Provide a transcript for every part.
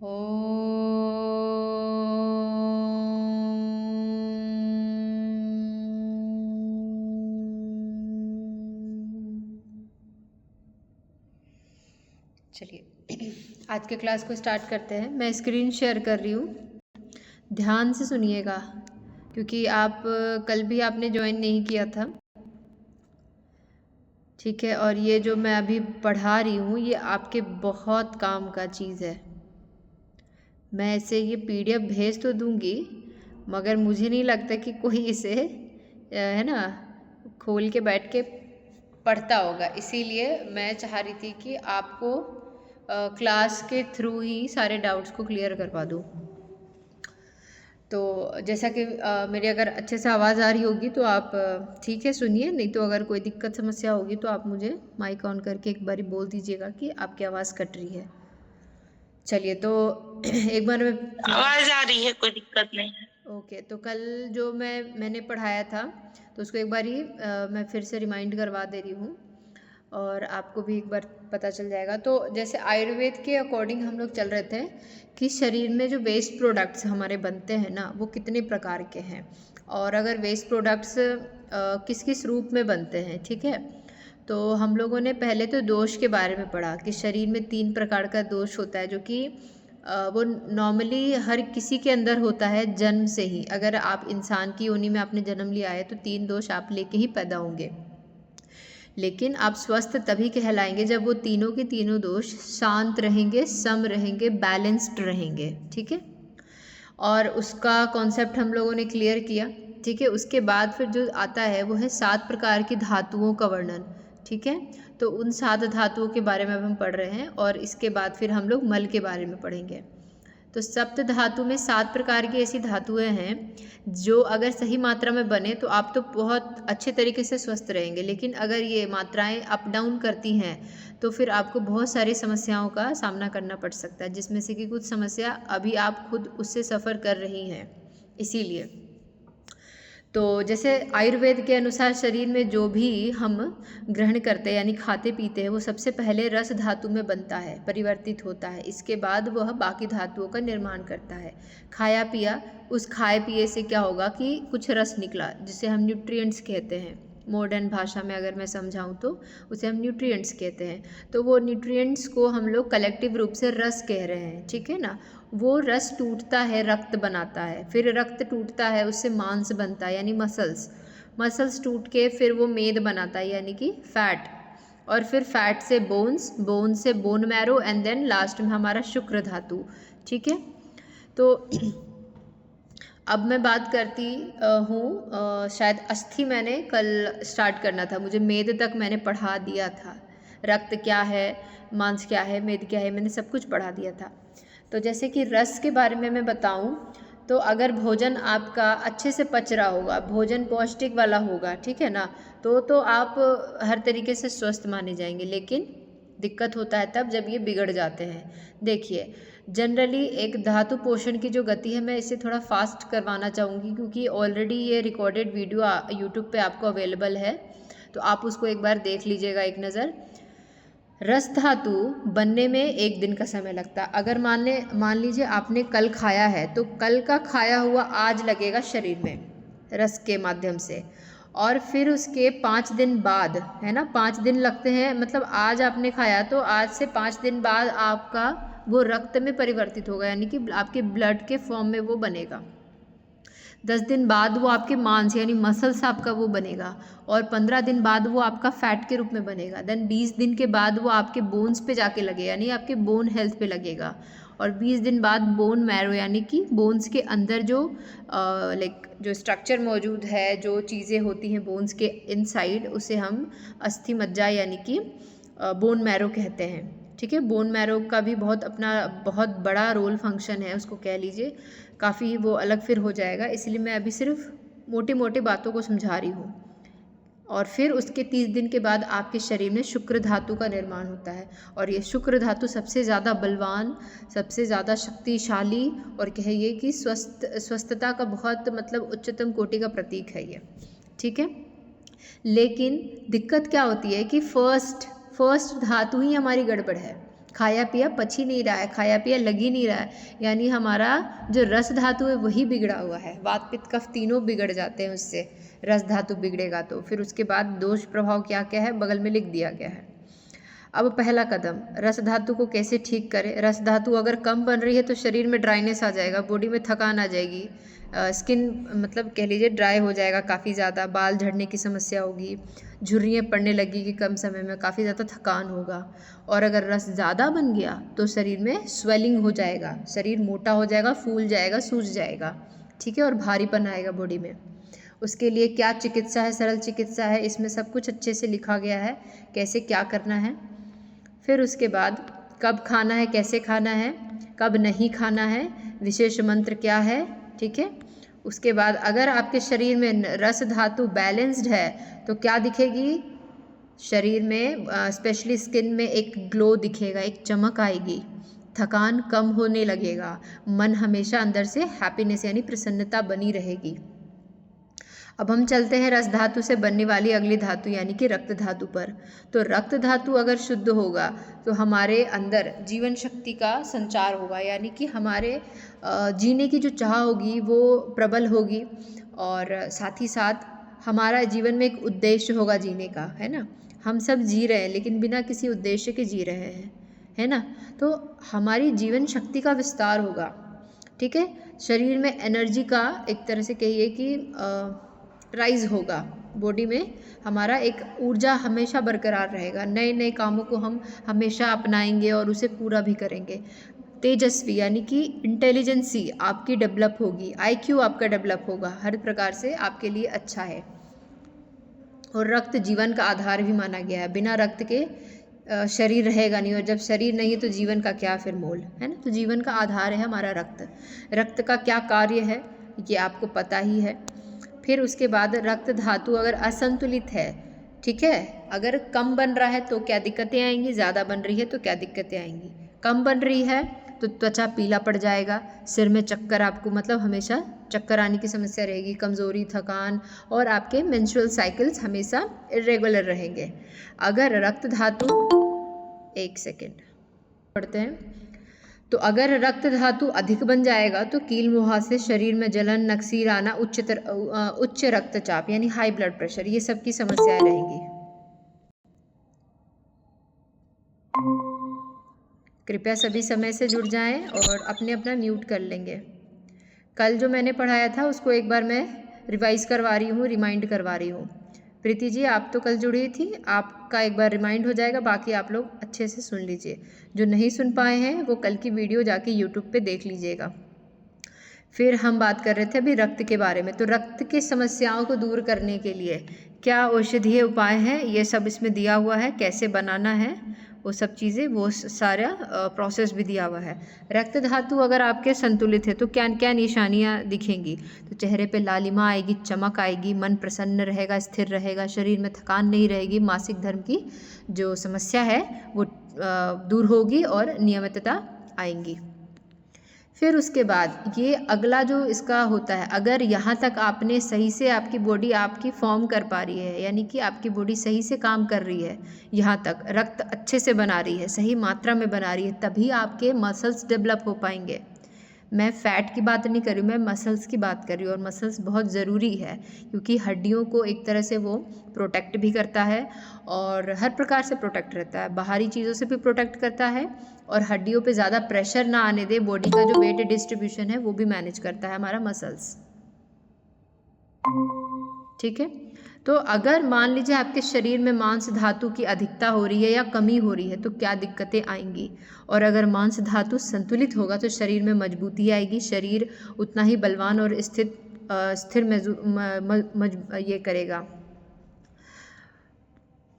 ओ चलिए आज के क्लास को स्टार्ट करते हैं। मैं स्क्रीन शेयर कर रही हूँ, ध्यान से सुनिएगा क्योंकि आप कल भी आपने ज्वाइन नहीं किया था, ठीक है। और ये जो मैं अभी पढ़ा रही हूँ ये आपके बहुत काम का चीज़ है। मैं इसे ये पीडीएफ भेज तो दूँगी मगर मुझे नहीं लगता कि कोई इसे है ना खोल के बैठ के पढ़ता होगा। इसीलिए मैं चाह रही थी कि आपको क्लास के थ्रू ही सारे डाउट्स को क्लियर करवा दूँ। तो जैसा कि मेरी अगर अच्छे से आवाज़ आ रही होगी तो आप ठीक है सुनिए, नहीं तो अगर कोई दिक्कत समस्या होगी तो आप मुझे माइक ऑन करके एक बारी बोल दीजिएगा कि आपकी आवाज़ कट रही है। चलिए तो एक बार आवाज आ रही है, कोई दिक्कत नहीं है। ओके, तो कल जो मैंने पढ़ाया था तो उसको एक बार ही मैं फिर से रिमाइंड करवा दे रही हूँ और आपको भी एक बार पता चल जाएगा। तो जैसे आयुर्वेद के अकॉर्डिंग हम लोग चल रहे थे कि शरीर में जो वेस्ट प्रोडक्ट्स हमारे बनते हैं ना वो कितने प्रकार के हैं और अगर वेस्ट प्रोडक्ट्स किस किस रूप में बनते हैं, ठीक है। तो हम लोगों ने पहले तो दोष के बारे में पढ़ा कि शरीर में 3 प्रकार का दोष होता है जो कि वो नॉर्मली हर किसी के अंदर होता है जन्म से ही। अगर आप इंसान की योनि में आपने जन्म लिया है तो 3 दोष आप लेके ही पैदा होंगे, लेकिन आप स्वस्थ तभी कहलाएंगे जब वो तीनों के तीनों दोष शांत रहेंगे, सम रहेंगे, बैलेंस्ड रहेंगे, ठीक है। और उसका कॉन्सेप्ट हम लोगों ने क्लियर किया, ठीक है। उसके बाद फिर जो आता है वो है 7 प्रकार की धातुओं का वर्णन, ठीक है। तो उन 7 धातुओं के बारे में अब हम पढ़ रहे हैं और इसके बाद फिर हम लोग मल के बारे में पढ़ेंगे। तो सप्त धातु में 7 प्रकार की ऐसी धातुएं हैं जो अगर सही मात्रा में बने तो आप तो बहुत अच्छे तरीके से स्वस्थ रहेंगे, लेकिन अगर ये मात्राएं अप डाउन करती हैं तो फिर आपको बहुत सारी समस्याओं का सामना करना पड़ सकता है, जिसमें से कि कुछ समस्या अभी आप खुद उससे सफ़र कर रही हैं। इसीलिए तो जैसे आयुर्वेद के अनुसार शरीर में जो भी हम ग्रहण करते हैं यानी खाते पीते हैं वो सबसे पहले रस धातु में बनता है, परिवर्तित होता है। इसके बाद वह बाकी धातुओं का निर्माण करता है। खाया पिया, उस खाए पिए से क्या होगा कि कुछ रस निकला जिसे हम न्यूट्रिएंट्स कहते हैं। मॉडर्न भाषा में अगर मैं समझाऊं तो उसे हम न्यूट्रिएंट्स कहते हैं। तो वो न्यूट्रिएंट्स को हम लोग कलेक्टिव रूप से रस कह रहे हैं, ठीक है ना। वो रस टूटता है, रक्त बनाता है, फिर रक्त टूटता है, उससे मांस बनता है यानी मसल्स टूट के फिर वो मेद बनाता है यानी कि फैट, और फिर फैट से बोन से bone marrow and then last में हमारा शुक्र धातु, ठीक है। तो अब मैं बात करती हूँ शायद अस्थि मैंने कल स्टार्ट करना था, मुझे मेद तक मैंने पढ़ा दिया था। रक्त क्या है, मांस क्या है, मेद क्या है, मैंने सब कुछ पढ़ा दिया था। तो जैसे कि रस के बारे में मैं बताऊं तो अगर भोजन आपका अच्छे से पच रहा होगा, भोजन पौष्टिक वाला होगा, ठीक है ना, तो आप हर तरीके से स्वस्थ माने जाएंगे। लेकिन दिक्कत होता है तब जब ये बिगड़ जाते हैं। देखिए जनरली एक धातु पोषण की जो गति है मैं इसे थोड़ा फास्ट करवाना चाहूँगी क्योंकि ऑलरेडी ये रिकॉर्डेड वीडियो यूट्यूब पे आपको अवेलेबल है, तो आप उसको एक बार देख लीजिएगा एक नज़र। रस धातु बनने में 1 दिन का समय लगता है। अगर मान लीजिए आपने कल खाया है तो कल का खाया हुआ आज लगेगा शरीर में रस के माध्यम से, और फिर उसके 5 दिन बाद, है ना, 5 दिन लगते हैं, मतलब आज आपने खाया तो आज से 5 दिन बाद आपका वो रक्त में परिवर्तित होगा यानी कि आपके ब्लड के फॉर्म में वो बनेगा। 10 दिन बाद वो आपके मांस यानी मसल्स आपका वो बनेगा, और 15 दिन बाद वो आपका फैट के रूप में बनेगा। देन 20 दिन के बाद वो आपके बोन्स पे जाके लगेगा यानी आपके बोन हेल्थ पे लगेगा, और 20 दिन बाद बोन मैरो यानी कि बोन्स के अंदर जो जो स्ट्रक्चर मौजूद है, जो चीज़ें होती हैं बोन्स के इनसाइड, उसे हम अस्थि मज्जा यानी कि बोन मैरो कहते हैं, ठीक है। बोन मैरो का भी बहुत बड़ा रोल फंक्शन है, उसको कह लीजिए, काफ़ी वो अलग फिर हो जाएगा, इसलिए मैं अभी सिर्फ मोटी मोटी बातों को समझा रही हूँ। और फिर उसके 30 दिन के बाद आपके शरीर में शुक्र धातु का निर्माण होता है, और ये शुक्र धातु सबसे ज़्यादा बलवान, सबसे ज़्यादा शक्तिशाली, और कहिए कि स्वस्थता का बहुत मतलब उच्चतम कोटि का प्रतीक है ये, ठीक है। लेकिन दिक्कत क्या होती है कि फर्स्ट धातु ही हमारी गड़बड़ है। खाया पिया पच ही नहीं रहा है, खाया पिया लग ही नहीं रहा है, यानी हमारा जो रस धातु है वही बिगड़ा हुआ है। वात पित्त कफ तीनों बिगड़ जाते हैं उससे, रस धातु बिगड़ेगा तो। फिर उसके बाद दोष प्रभाव क्या क्या है बगल में लिख दिया गया है। अब पहला कदम, रस धातु को कैसे ठीक करें। रस धातु अगर कम बन रही है तो शरीर में ड्राइनेस आ जाएगा, बॉडी में थकान आ जाएगी, स्किन मतलब कह लीजिए ड्राई हो जाएगा काफ़ी ज़्यादा, बाल झड़ने की समस्या होगी, झुर्रियाँ पड़ने लगेगी कम समय में, काफ़ी ज़्यादा थकान होगा। और अगर रस ज़्यादा बन गया तो शरीर में स्वेलिंग हो जाएगा, शरीर मोटा हो जाएगा, फूल जाएगा, सूज जाएगा, ठीक है, और भारीपन आएगा बॉडी में। उसके लिए क्या चिकित्सा है, सरल चिकित्सा है, इसमें सब कुछ अच्छे से लिखा गया है कैसे क्या करना है। फिर उसके बाद कब खाना है, कैसे खाना है, कब नहीं खाना है, विशेष मंत्र क्या है, ठीक है। उसके बाद अगर आपके शरीर में रस धातु बैलेंस्ड है तो क्या दिखेगी, शरीर में स्पेशली स्किन में एक ग्लो दिखेगा, एक चमक आएगी, थकान कम होने लगेगा, मन हमेशा अंदर से हैप्पीनेस यानी प्रसन्नता बनी रहेगी। अब हम चलते हैं रस धातु से बनने वाली अगली धातु यानी कि रक्त धातु पर। तो रक्त धातु अगर शुद्ध होगा तो हमारे अंदर जीवन शक्ति का संचार होगा, यानी कि हमारे जीने की जो चाह होगी वो प्रबल होगी, और साथ ही साथ हमारा जीवन में एक उद्देश्य होगा जीने का, है ना। हम सब जी रहे हैं लेकिन बिना किसी उद्देश्य के जी रहे हैं, है ना। तो हमारी जीवन शक्ति का विस्तार होगा, ठीक है। शरीर में एनर्जी का एक तरह से कहिए कि राइज होगा, बॉडी में हमारा एक ऊर्जा हमेशा बरकरार रहेगा, नए नए कामों को हम हमेशा अपनाएंगे और उसे पूरा भी करेंगे। तेजस्वी यानी कि इंटेलिजेंसी आपकी डेवलप होगी, IQ आपका डेवलप होगा, हर प्रकार से आपके लिए अच्छा है। और रक्त जीवन का आधार भी माना गया है, बिना रक्त के शरीर रहेगा नहीं, और जब शरीर नहीं है तो जीवन का क्या फिर मोल, है ना। तो जीवन का आधार है हमारा रक्त। रक्त का क्या कार्य है ये आपको पता ही है। फिर उसके बाद रक्त धातु अगर असंतुलित है, ठीक है, अगर कम बन रहा है तो क्या दिक्कतें आएंगी, ज़्यादा बन रही है तो क्या दिक्कतें आएंगी। कम बन रही है तो त्वचा पीला पड़ जाएगा, सिर में चक्कर, आपको मतलब हमेशा चक्कर आने की समस्या रहेगी, कमज़ोरी, थकान, और आपके मेंस्ट्रुअल साइकिल्स हमेशा इरेगुलर रहेंगे। अगर रक्त धातु, एक सेकेंड पढ़ते हैं, तो अगर रक्त धातु अधिक बन जाएगा तो कील मुहासे, शरीर में जलन, नक्सीर आना, उच्च रक्तचाप यानी हाई ब्लड प्रेशर, ये सब की समस्याएं रहेंगी। कृपया सभी समय से जुड़ जाएं और अपने अपना म्यूट कर लेंगे। कल जो मैंने पढ़ाया था उसको एक बार मैं रिवाइज करवा रही हूँ, रिमाइंड करवा रही हूँ। प्रीति जी आप तो कल जुड़ी थी, आपका एक बार रिमाइंड हो जाएगा, बाकी आप लोग अच्छे से सुन लीजिए। जो नहीं सुन पाए हैं वो कल की वीडियो जाके यूट्यूब पे देख लीजिएगा। फिर हम बात कर रहे थे अभी रक्त के बारे में। तो रक्त की समस्याओं को दूर करने के लिए क्या औषधीय उपाय हैं, ये सब इसमें दिया हुआ है, कैसे बनाना है वो सब चीज़ें, वो सारा प्रोसेस भी दिया हुआ है। रक्त धातु अगर आपके संतुलित है तो क्या क्या निशानियाँ दिखेंगी, तो चेहरे पे लालिमा आएगी, चमक आएगी, मन प्रसन्न रहेगा, स्थिर रहेगा, शरीर में थकान नहीं रहेगी, मासिक धर्म की जो समस्या है वो दूर होगी और नियमितता आएंगी। फिर उसके बाद ये अगला जो इसका होता है, अगर यहाँ तक आपने सही से आपकी बॉडी आपकी फॉर्म कर पा रही है, यानी कि आपकी बॉडी सही से काम कर रही है, यहाँ तक रक्त अच्छे से बना रही है, सही मात्रा में बना रही है, तभी आपके मसल्स डेवलप हो पाएंगे। मैं फ़ैट की बात नहीं कर रही हूँ, मैं मसल्स की बात कर रही हूँ। और मसल्स बहुत ज़रूरी है क्योंकि हड्डियों को एक तरह से वो प्रोटेक्ट भी करता है और हर प्रकार से प्रोटेक्ट रहता है, बाहरी चीज़ों से भी प्रोटेक्ट करता है और हड्डियों पे ज़्यादा प्रेशर ना आने दे, बॉडी का जो वेट डिस्ट्रीब्यूशन है वो भी मैनेज करता है हमारा मसल्स, ठीक है। तो अगर मान लीजिए आपके शरीर में मांस धातु की अधिकता हो रही है या कमी हो रही है तो क्या दिक्कतें आएंगी, और अगर मांस धातु संतुलित होगा तो शरीर में मजबूती आएगी, शरीर उतना ही बलवान और स्थिर ये करेगा।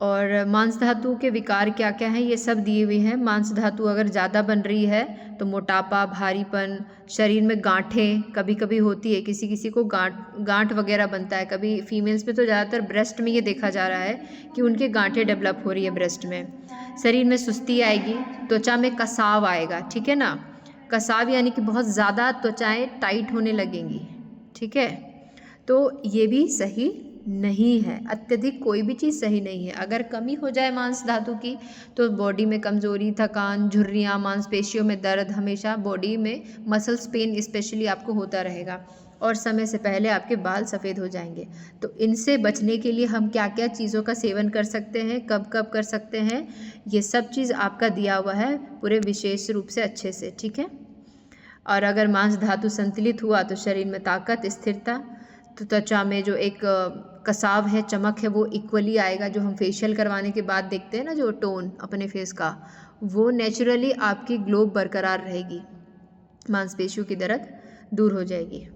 और मांस धातु के विकार क्या क्या हैं ये सब दिए हुए हैं। मांस धातु अगर ज़्यादा बन रही है तो मोटापा, भारीपन, शरीर में गांठें कभी कभी होती है, किसी किसी को गांठ वगैरह बनता है, कभी फीमेल्स में तो ज़्यादातर ब्रेस्ट में ये देखा जा रहा है कि उनके गांठें डेवलप हो रही है ब्रेस्ट में। शरीर में सुस्ती आएगी, त्वचा में कसाव आएगा, ठीक है ना। कसाव यानी कि बहुत ज़्यादा त्वचाएँ टाइट होने लगेंगी, ठीक है। तो ये भी सही नहीं है। अत्यधिक कोई भी चीज़ सही नहीं है। अगर कमी हो जाए मांस धातु की तो बॉडी में कमज़ोरी, थकान, झुर्रियाँ, मांसपेशियों में दर्द, हमेशा बॉडी में मसल्स पेन स्पेशली आपको होता रहेगा और समय से पहले आपके बाल सफ़ेद हो जाएंगे। तो इनसे बचने के लिए हम क्या क्या चीज़ों का सेवन कर सकते हैं, कब कब कर सकते हैं, ये सब चीज़ आपका दिया हुआ है पूरे विशेष रूप से अच्छे से, ठीक है। और अगर मांस धातु संतुलित हुआ तो शरीर में ताकत, स्थिरता, तो त्वचा में जो एक कसाव है, चमक है, वो इक्वली आएगा। जो हम फेशियल करवाने के बाद देखते हैं ना, जो टोन अपने फेस का, वो नेचुरली आपकी ग्लो बरकरार रहेगी, मांसपेशियों की दर्द दूर हो जाएगी।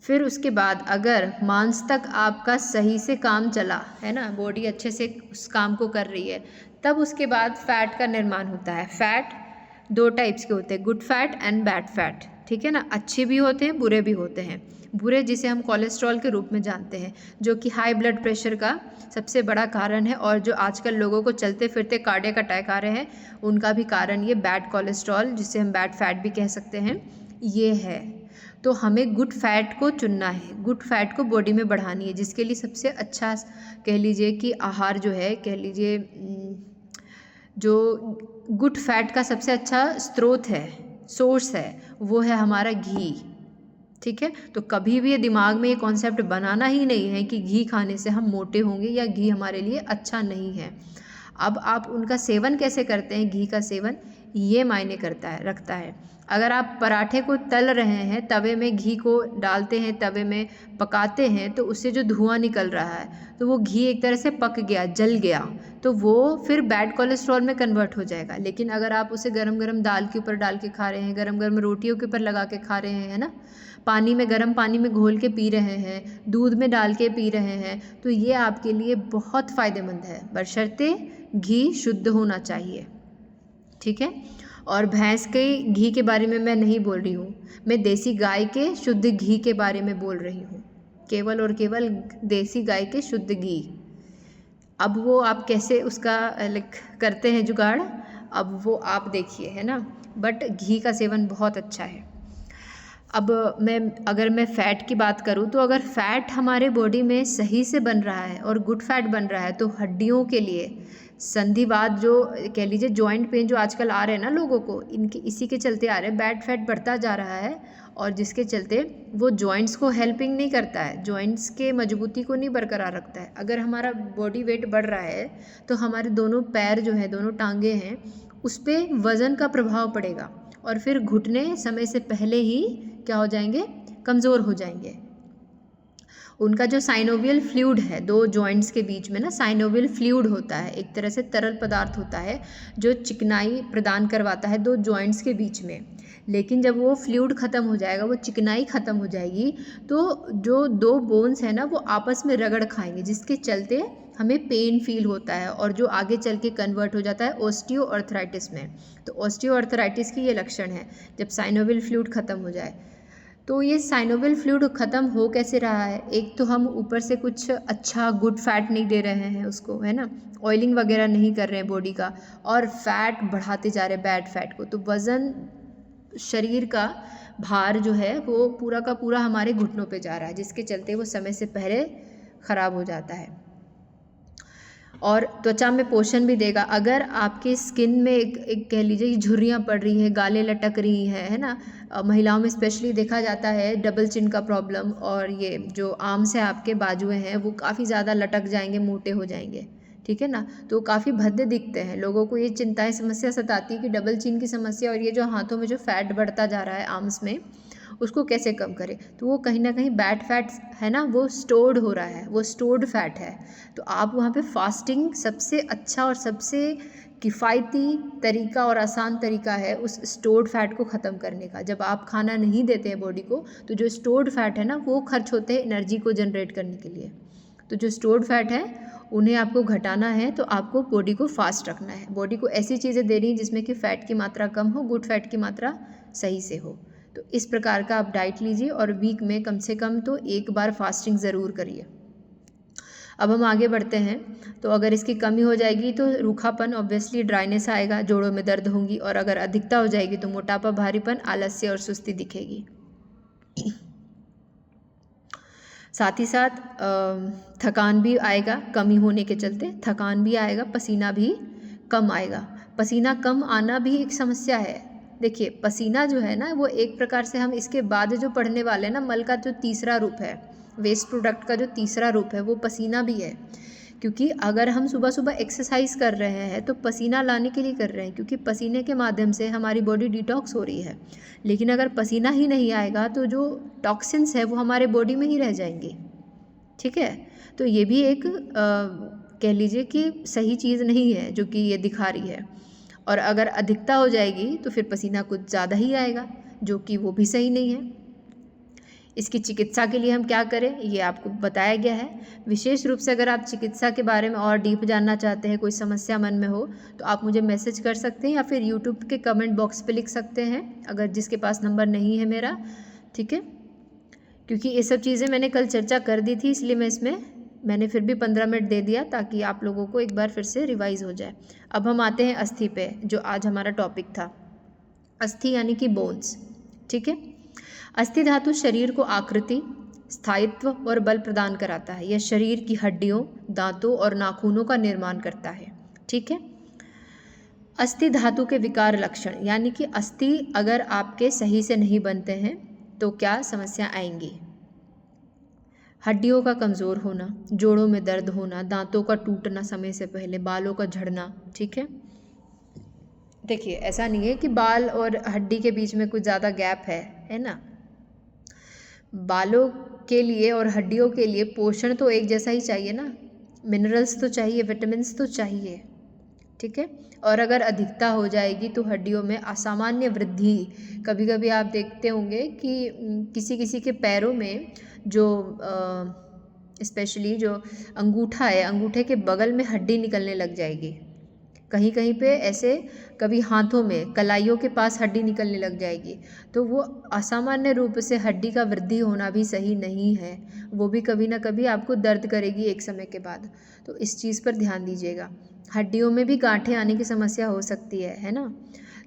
फिर उसके बाद अगर मांस तक आपका सही से काम चला है ना, बॉडी अच्छे से उस काम को कर रही है, तब उसके बाद फैट का निर्माण होता है। फैट 2 टाइप्स के होते हैं, good fat and bad fat, ठीक है ना। अच्छे भी होते हैं, बुरे भी होते हैं। बुरे जिसे हम कोलेस्ट्रॉल के रूप में जानते हैं, जो कि हाई ब्लड प्रेशर का सबसे बड़ा कारण है, और जो आजकल लोगों को चलते फिरते कार्डियक अटैक आ रहे हैं, उनका भी कारण ये बैड कोलेस्ट्रॉल, जिसे हम बैड फैट भी कह सकते हैं, ये है। तो हमें गुड फैट को चुनना है, गुड फैट को बॉडी में बढ़ानी है, जिसके लिए सबसे अच्छा कह लीजिए कि आहार जो है, कह लीजिए जो गुड फैट का सबसे अच्छा स्रोत है, सोर्स है, वो है हमारा घी, ठीक है। तो कभी भी ये दिमाग में ये कॉन्सेप्ट बनाना ही नहीं है कि घी खाने से हम मोटे होंगे या घी हमारे लिए अच्छा नहीं है। अब आप उनका सेवन कैसे करते हैं, घी का सेवन, ये मायने रखता है। अगर आप पराठे को तल रहे हैं, तवे में घी को डालते हैं, तवे में पकाते हैं, तो उससे जो धुआं निकल रहा है, तो वो घी एक तरह से पक गया, जल गया, तो वो फिर बैड कोलेस्ट्रॉल में कन्वर्ट हो जाएगा। लेकिन अगर आप उसे गरम गरम दाल के ऊपर डाल के खा रहे हैं, गरम गरम रोटियों के ऊपर लगा के खा रहे हैं, है ना, पानी में, गर्म पानी में घोल के पी रहे हैं, दूध में डाल के पी रहे हैं, तो ये आपके लिए बहुत फ़ायदेमंद है, बशर्ते घी शुद्ध होना चाहिए, ठीक है। और भैंस के घी के बारे में मैं नहीं बोल रही हूँ, मैं देसी गाय के शुद्ध घी के बारे में बोल रही हूँ, केवल और केवल देसी गाय के शुद्ध घी। अब वो आप कैसे उसका करते हैं जुगाड़, अब वो आप देखिए, है ना, बट घी का सेवन बहुत अच्छा है। अब अगर मैं फ़ैट की बात करूँ, तो अगर फ़ैट हमारे बॉडी में सही से बन रहा है और गुड फैट बन रहा है, तो हड्डियों के लिए संधिवात, जो कह लीजिए जॉइंट पेन जो आजकल आ रहे हैं ना लोगों को, इनके इसी के चलते आ रहे हैं, बैड फैट बढ़ता जा रहा है, और जिसके चलते वो जॉइंट्स को हेल्पिंग नहीं करता है, जॉइंट्स के मजबूती को नहीं बरकरार रखता है। अगर हमारा बॉडी वेट बढ़ रहा है, तो हमारे दोनों पैर जो है, दोनों टांगे हैं, उस पर वज़न का प्रभाव पड़ेगा, और फिर घुटने समय से पहले ही क्या हो जाएंगे, कमज़ोर हो जाएंगे। उनका जो साइनोवियल फ्लूइड है, 2 जॉइंट्स के बीच में ना साइनोवियल फ्लूइड होता है, एक तरह से तरल पदार्थ होता है जो चिकनाई प्रदान करवाता है 2 जॉइंट्स के बीच में। लेकिन जब वो फ्लूइड ख़त्म हो जाएगा, वो चिकनाई ख़त्म हो जाएगी, तो जो 2 बोन्स हैं ना, वो आपस में रगड़ खाएंगे, जिसके चलते हमें पेन फील होता है, और जो आगे चल के कन्वर्ट हो जाता है ऑस्टियोआर्थराइटिस में। तो ऑस्टियोआर्थराइटिस की ये लक्षण है, जब साइनोवियल फ्लूइड ख़त्म हो जाए। तो ये साइनोवियल फ्लूइड ख़त्म हो कैसे रहा है, एक तो हम ऊपर से कुछ अच्छा गुड फैट नहीं दे रहे हैं उसको, है ना, ऑयलिंग वगैरह नहीं कर रहे हैं बॉडी का, और फैट बढ़ाते जा रहे हैं, बैड फैट को। तो वज़न, शरीर का भार जो है, वो पूरा का पूरा हमारे घुटनों पे जा रहा है, जिसके चलते वो समय से पहले ख़राब हो जाता है। और त्वचा में पोषण भी देगा। अगर आपकी स्किन में एक कह लीजिए झुर्रियाँ पड़ रही है, गालें लटक रही है ना, महिलाओं में स्पेशली देखा जाता है डबल चिन का प्रॉब्लम, और ये जो आर्म्स है आपके, बाजुएं हैं, वो काफ़ी ज़्यादा लटक जाएंगे, मोटे हो जाएंगे, ठीक है ना, तो काफ़ी भद्दे दिखते हैं। लोगों को ये चिंताएं, समस्या सताती है कि डबल चिन की समस्या, और ये जो हाथों में जो फैट बढ़ता जा रहा है आर्म्स में, उसको कैसे कम करें। तो वो कहीं ना कहीं बैड फैट है ना, वो स्टोर्ड हो रहा है, वो स्टोर्ड फैट है। तो आप वहाँ पे फास्टिंग सबसे अच्छा और सबसे किफ़ायती तरीका और आसान तरीका है उस स्टोर्ड फैट को ख़त्म करने का। जब आप खाना नहीं देते हैं बॉडी को, तो जो स्टोर्ड फैट है ना, वो खर्च होते हैं एनर्जी को जनरेट करने के लिए। तो जो स्टोर्ड फैट है, उन्हें आपको घटाना है, तो आपको बॉडी को फास्ट रखना है। बॉडी को ऐसी चीज़ें देनी है जिसमें कि फ़ैट की मात्रा कम हो, गुड फैट की मात्रा सही से हो। तो इस प्रकार का आप डाइट लीजिए, और वीक में कम से कम तो 1 बार फास्टिंग ज़रूर करिए। अब हम आगे बढ़ते हैं। तो अगर इसकी कमी हो जाएगी तो रूखापन, ऑब्वियसली ड्राइनेस आएगा, जोड़ों में दर्द होंगी, और अगर अधिकता हो जाएगी तो मोटापा, भारीपन, आलस्य और सुस्ती दिखेगी। साथ ही साथ थकान भी आएगा, कमी होने के चलते थकान भी आएगा, पसीना भी कम आएगा। पसीना कम आना भी एक समस्या है। देखिए पसीना जो है ना वो एक प्रकार से हम इसके बाद जो पढ़ने वाले हैं ना, मल का जो तीसरा रूप है, वेस्ट प्रोडक्ट का जो तीसरा रूप है वो पसीना भी है। क्योंकि अगर हम सुबह सुबह एक्सरसाइज कर रहे हैं तो पसीना लाने के लिए कर रहे हैं, क्योंकि पसीने के माध्यम से हमारी बॉडी डिटॉक्स हो रही है। लेकिन अगर पसीना ही नहीं आएगा तो जो टॉक्सिन्स है वो हमारे बॉडी में ही रह जाएंगे। ठीक है, तो ये भी एक कह लीजिए कि सही चीज़ नहीं है जो कि ये दिखा रही है। और अगर अधिकता हो जाएगी तो फिर पसीना कुछ ज़्यादा ही आएगा, जो कि वो भी सही नहीं है। इसकी चिकित्सा के लिए हम क्या करें ये आपको बताया गया है। विशेष रूप से अगर आप चिकित्सा के बारे में और डीप जानना चाहते हैं, कोई समस्या मन में हो, तो आप मुझे मैसेज कर सकते हैं या फिर यूट्यूब के कमेंट बॉक्स पे लिख सकते हैं, अगर जिसके पास नंबर नहीं है मेरा। ठीक है, क्योंकि ये सब चीज़ें मैंने कल चर्चा कर दी थी, इसलिए मैंने फिर भी 15 मिनट दे दिया ताकि आप लोगों को एक बार फिर से रिवाइज हो जाए। अब हम आते हैं अस्थि पे, जो आज हमारा टॉपिक था। अस्थि यानी कि बोन्स। ठीक है, अस्थि धातु शरीर को आकृति, स्थायित्व और बल प्रदान कराता है। यह शरीर की हड्डियों, दांतों और नाखूनों का निर्माण करता है। ठीक है, अस्थि धातु के विकार लक्षण, यानी कि अस्थि अगर आपके सही से नहीं बनते हैं तो क्या समस्या आएंगी। हड्डियों का कमज़ोर होना, जोड़ों में दर्द होना, दांतों का टूटना समय से पहले, बालों का झड़ना। ठीक है, देखिए ऐसा नहीं है कि बाल और हड्डी के बीच में कुछ ज़्यादा गैप है ना। बालों के लिए और हड्डियों के लिए पोषण तो एक जैसा ही चाहिए ना, मिनरल्स तो चाहिए, विटामिन्स तो चाहिए। ठीक है, और अगर अधिकता हो जाएगी तो हड्डियों में असामान्य वृद्धि, कभी कभी आप देखते होंगे कि किसी किसी के पैरों में जो स्पेशली जो अंगूठा है, अंगूठे के बगल में हड्डी निकलने लग जाएगी। कहीं कहीं पे ऐसे, कभी हाथों में कलाइयों के पास हड्डी निकलने लग जाएगी। तो वो असामान्य रूप से हड्डी का वृद्धि होना भी सही नहीं है, वो भी कभी ना कभी आपको दर्द करेगी एक समय के बाद। तो इस चीज़ पर ध्यान दीजिएगा। हड्डियों में भी गांठें आने की समस्या हो सकती है ना।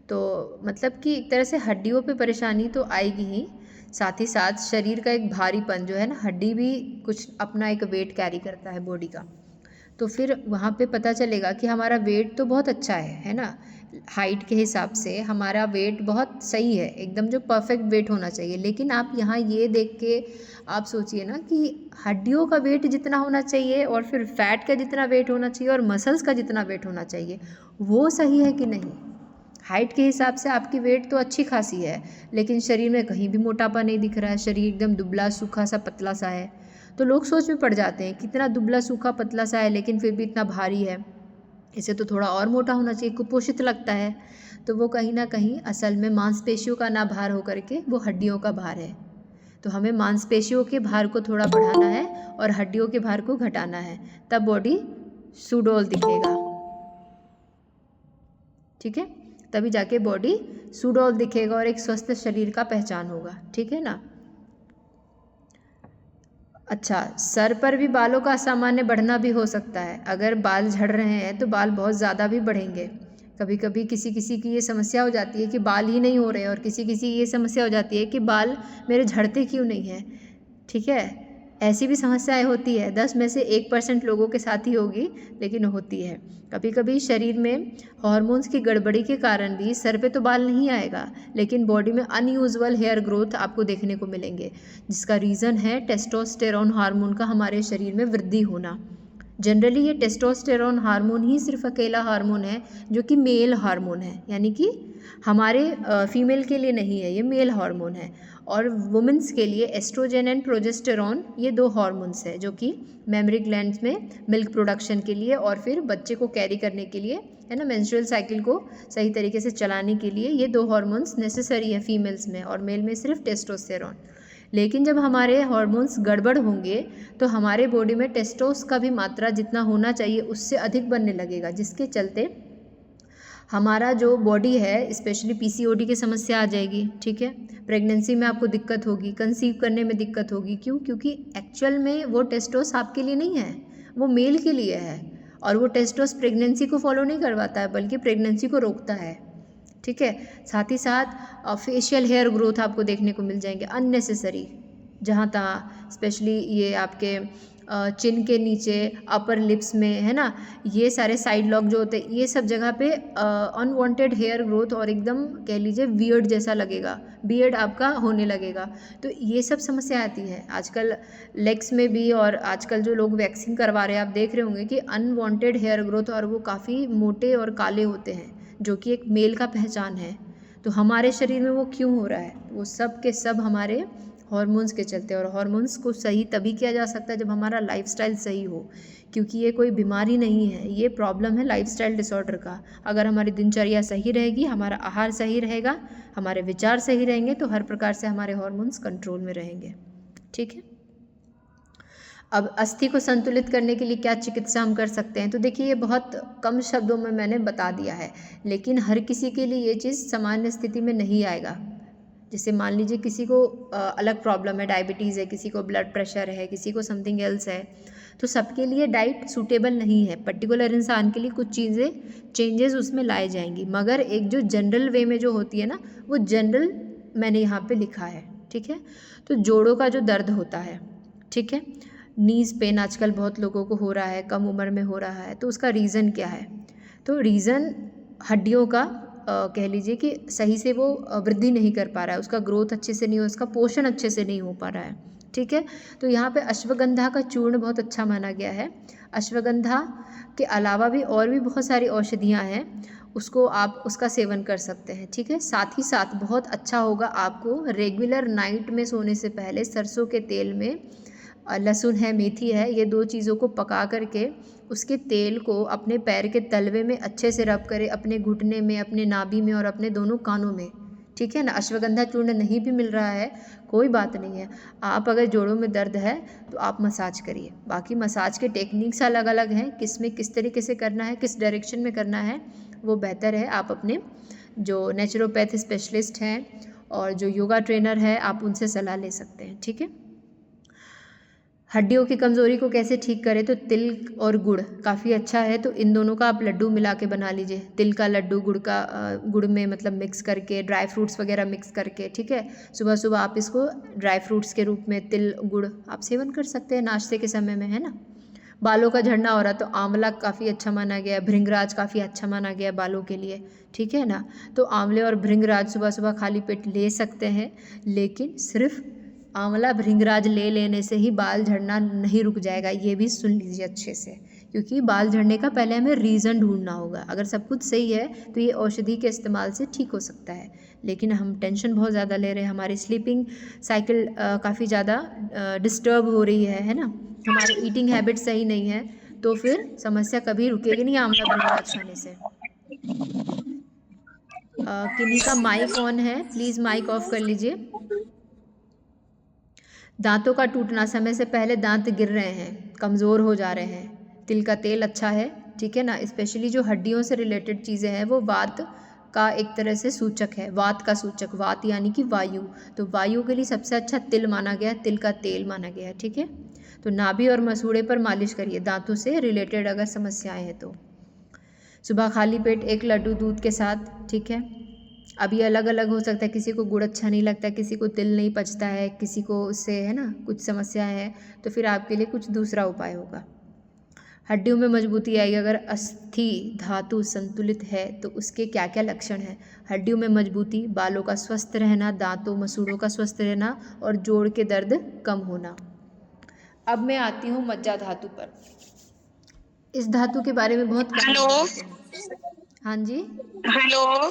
तो मतलब कि एक तरह से हड्डियों पे परेशानी तो आएगी ही, साथ ही साथ शरीर का एक भारीपन जो है ना, हड्डी भी कुछ अपना एक वेट कैरी करता है बॉडी का। तो फिर वहाँ पे पता चलेगा कि हमारा वेट तो बहुत अच्छा है ना, हाइट के हिसाब से हमारा वेट बहुत सही है, एकदम जो परफेक्ट वेट होना चाहिए। लेकिन आप यहाँ ये देख के आप सोचिए ना कि हड्डियों का वेट जितना होना चाहिए और फिर फैट का जितना वेट होना चाहिए और मसल्स का जितना वेट होना चाहिए, वो सही है कि नहीं। हाइट के हिसाब से आपकी वेट तो अच्छी खासी है, लेकिन शरीर में कहीं भी मोटापा नहीं दिख रहा है, शरीर एकदम दुबला सूखा सा पतला सा है। तो लोग सोच में पड़ जाते हैं कितना दुबला सूखा पतला सा है लेकिन फिर भी इतना भारी है, इसे तो थोड़ा और मोटा होना चाहिए, कुपोषित लगता है। तो वो कहीं ना कहीं असल में मांसपेशियों का ना भार होकर के वो हड्डियों का भार है। तो हमें मांसपेशियों के भार को थोड़ा बढ़ाना है और हड्डियों के भार को घटाना है, तब बॉडी सुडौल दिखेगा। ठीक है, तभी जाके बॉडी सुडौल दिखेगा और एक स्वस्थ शरीर का पहचान होगा। ठीक है ना। अच्छा, सर पर भी बालों का असामान्य बढ़ना भी हो सकता है। अगर बाल झड़ रहे हैं तो बाल बहुत ज़्यादा भी बढ़ेंगे। कभी कभी किसी किसी की ये समस्या हो जाती है कि बाल ही नहीं हो रहे, और किसी किसी की ये समस्या हो जाती है कि बाल मेरे झड़ते क्यों नहीं हैं। ठीक है, ऐसी भी समस्याएं होती है। 10 में से 1% लोगों के साथ ही होगी, लेकिन होती है। कभी कभी शरीर में हार्मोन्स की गड़बड़ी के कारण भी सर पे तो बाल नहीं आएगा, लेकिन बॉडी में अनयूजुअल हेयर ग्रोथ आपको देखने को मिलेंगे, जिसका रीज़न है टेस्टोस्टेरोन हार्मोन का हमारे शरीर में वृद्धि होना। जनरली ये टेस्टोस्टेरोन हार्मोन ही सिर्फ अकेला हार्मोन है जो कि मेल हार्मोन है, यानी कि हमारे फीमेल के लिए नहीं है, ये मेल हार्मोन है। और वुमेंस के लिए एस्ट्रोजन एंड प्रोजेस्टेरॉन, ये 2 हार्मोन्स है जो कि मेमरी ग्लैंड्स में मिल्क प्रोडक्शन के लिए और फिर बच्चे को कैरी करने के लिए, है ना, मेंस्ट्रुअल साइकिल को सही तरीके से चलाने के लिए ये 2 हार्मोन्स नेसेसरी है फीमेल्स में, और मेल में सिर्फ टेस्टोस्टेरोन। लेकिन जब हमारे हार्मोन्स गड़बड़ होंगे तो हमारे बॉडी में टेस्टोस का भी मात्रा जितना होना चाहिए उससे अधिक बनने लगेगा, जिसके चलते हमारा जो बॉडी है, स्पेशली पीसीओडी की समस्या आ जाएगी। ठीक है, प्रेगनेंसी में आपको दिक्कत होगी, कंसीव करने में दिक्कत होगी। क्यों? क्योंकि एक्चुअल में वो टेस्टोस आपके लिए नहीं है, वो मेल के लिए है, और वो टेस्टोस प्रेगनेंसी को फॉलो नहीं करवाता है बल्कि प्रेगनेंसी को रोकता है। ठीक है, साथ ही साथ फेशियल हेयर ग्रोथ आपको देखने को मिल जाएंगे अननेसेसरी। जहाँ तहाँ, स्पेशली ये आपके चिन के नीचे, अपर लिप्स में, है ना, ये सारे साइड लॉक जो होते हैं, ये सब जगह पे अनवांटेड हेयर ग्रोथ और एकदम कह लीजिए वियर्ड जैसा लगेगा, बियर्ड आपका होने लगेगा। तो ये सब समस्या आती है आजकल लेग्स में भी। और आजकल जो लोग वैक्सिंग करवा रहे हैं, आप देख रहे होंगे कि अनवांटेड हेयर ग्रोथ, और वो काफ़ी मोटे और काले होते हैं, जो कि एक मेल का पहचान है। तो हमारे शरीर में वो क्यों हो रहा है? वो सब के सब हमारे हॉर्मोन्स के चलते। और हॉर्मोन्स को सही तभी किया जा सकता है जब हमारा लाइफस्टाइल सही हो, क्योंकि ये कोई बीमारी नहीं है, ये प्रॉब्लम है लाइफस्टाइल डिसऑर्डर का। अगर हमारी दिनचर्या सही रहेगी, हमारा आहार सही रहेगा, हमारे विचार सही रहेंगे, तो हर प्रकार से हमारे हॉर्मोन्स कंट्रोल में रहेंगे। ठीक है। अब अस्थि को संतुलित करने के लिए क्या चिकित्सा हम कर सकते हैं? तो देखिए, ये बहुत कम शब्दों में मैंने बता दिया है, लेकिन हर किसी के लिए ये चीज़ सामान्य स्थिति में नहीं आएगा। जैसे मान लीजिए किसी को अलग प्रॉब्लम है, डायबिटीज़ है, किसी को ब्लड प्रेशर है, किसी को समथिंग एल्स है, तो सबके लिए डाइट सूटेबल नहीं है। पर्टिकुलर इंसान के लिए कुछ चीज़ें चेंजेस उसमें लाए जाएंगी, मगर एक जो जनरल वे में जो होती है ना, वो जनरल मैंने यहाँ पे लिखा है। ठीक है। तो जोड़ों का जो दर्द होता है, ठीक है, नीज़ पेन आजकल बहुत लोगों को हो रहा है, कम उम्र में हो रहा है, तो उसका रीज़न क्या है? तो रीज़न हड्डियों का कह लीजिए कि सही से वो वृद्धि नहीं कर पा रहा है, उसका ग्रोथ अच्छे से नहीं हो, उसका पोषण अच्छे से नहीं हो पा रहा है। ठीक है। तो यहाँ पे अश्वगंधा का चूर्ण बहुत अच्छा माना गया है। अश्वगंधा के अलावा भी और भी बहुत सारी औषधियाँ हैं, उसको आप उसका सेवन कर सकते हैं। ठीक है। साथ ही साथ बहुत अच्छा होगा आपको रेगुलर नाइट में सोने से पहले सरसों के तेल में लहसुन है, मेथी है, ये 2 चीज़ों को पका करके उसके तेल को अपने पैर के तलवे में अच्छे से रब करें, अपने घुटने में, अपने नाभि में और अपने दोनों कानों में। ठीक है ना। अश्वगंधा चूर्ण नहीं भी मिल रहा है, कोई बात नहीं है, आप अगर जोड़ों में दर्द है तो आप मसाज करिए। बाकी मसाज के टेक्निक्स अलग अलग हैं, किस में किस तरीके से करना है, किस डायरेक्शन में करना है, वो बेहतर है आप अपने जो नेचुरोपैथ स्पेशलिस्ट हैं और जो योगा ट्रेनर है, आप उनसे सलाह ले सकते हैं। ठीक है। हड्डियों की कमज़ोरी को कैसे ठीक करें? तो तिल और गुड़ काफ़ी अच्छा है, तो इन दोनों का आप लड्डू मिला के बना लीजिए। तिल का लड्डू गुड़ में मतलब मिक्स करके, ड्राई फ्रूट्स वगैरह मिक्स करके। ठीक है। सुबह सुबह आप इसको ड्राई फ्रूट्स के रूप में तिल गुड़ आप सेवन कर सकते हैं नाश्ते के समय में, है ना। बालों का झड़ना हो रहा तो आंवला काफ़ी अच्छा माना गया है, भृंगराज काफ़ी अच्छा माना गया है बालों के लिए। ठीक है ना। तो आंवले और भृंगराज सुबह सुबह खाली पेट ले सकते हैं, लेकिन सिर्फ आंवला भृंगराज ले लेने से ही बाल झड़ना नहीं रुक जाएगा, ये भी सुन लीजिए अच्छे से, क्योंकि बाल झड़ने का पहले हमें रीज़न ढूंढना होगा। अगर सब कुछ सही है तो ये औषधि के इस्तेमाल से ठीक हो सकता है, लेकिन हम टेंशन बहुत ज़्यादा ले रहे हैं, हमारी स्लीपिंग साइकिल काफ़ी ज़्यादा डिस्टर्ब हो रही है ना, हमारी ईटिंग हैबिट सही नहीं है, तो फिर समस्या कभी रुकेगी नहीं आंवला भृंगराज खाने से। किन्हीं का माइक ऑन है, प्लीज़ माइक ऑफ कर लीजिए। दांतों का टूटना, समय से पहले दांत गिर रहे हैं, कमज़ोर हो जा रहे हैं, तिल का तेल अच्छा है। ठीक है ना। स्पेशली जो हड्डियों से रिलेटेड चीज़ें हैं वो वात का एक तरह से सूचक है, वात का सूचक, वात यानी कि वायु, तो वायु के लिए सबसे अच्छा तिल माना गया है, तिल का तेल माना गया है। ठीक है। तो नाभि और मसूड़े पर मालिश करिए दांतों से रिलेटेड अगर समस्याएं हैं तो। सुबह खाली पेट 1 लड्डू दूध के साथ। ठीक है। अब ये अलग अलग हो सकता है, किसी को गुड़ अच्छा नहीं लगता, किसी को तिल नहीं पचता है, किसी को उससे, है ना, कुछ समस्या है, तो फिर आपके लिए कुछ दूसरा उपाय होगा। हड्डियों में मजबूती आएगी अगर अस्थि धातु संतुलित है, तो उसके क्या क्या लक्षण हैं? हड्डियों में मजबूती, बालों का स्वस्थ रहना, दांतों मसूड़ों का स्वस्थ रहना और जोड़ के दर्द कम होना। अब मैं आती हूँ मज्जा धातु पर। इस धातु के बारे में बहुत कम लोग जानते हैं। हाँ जी, हेलो।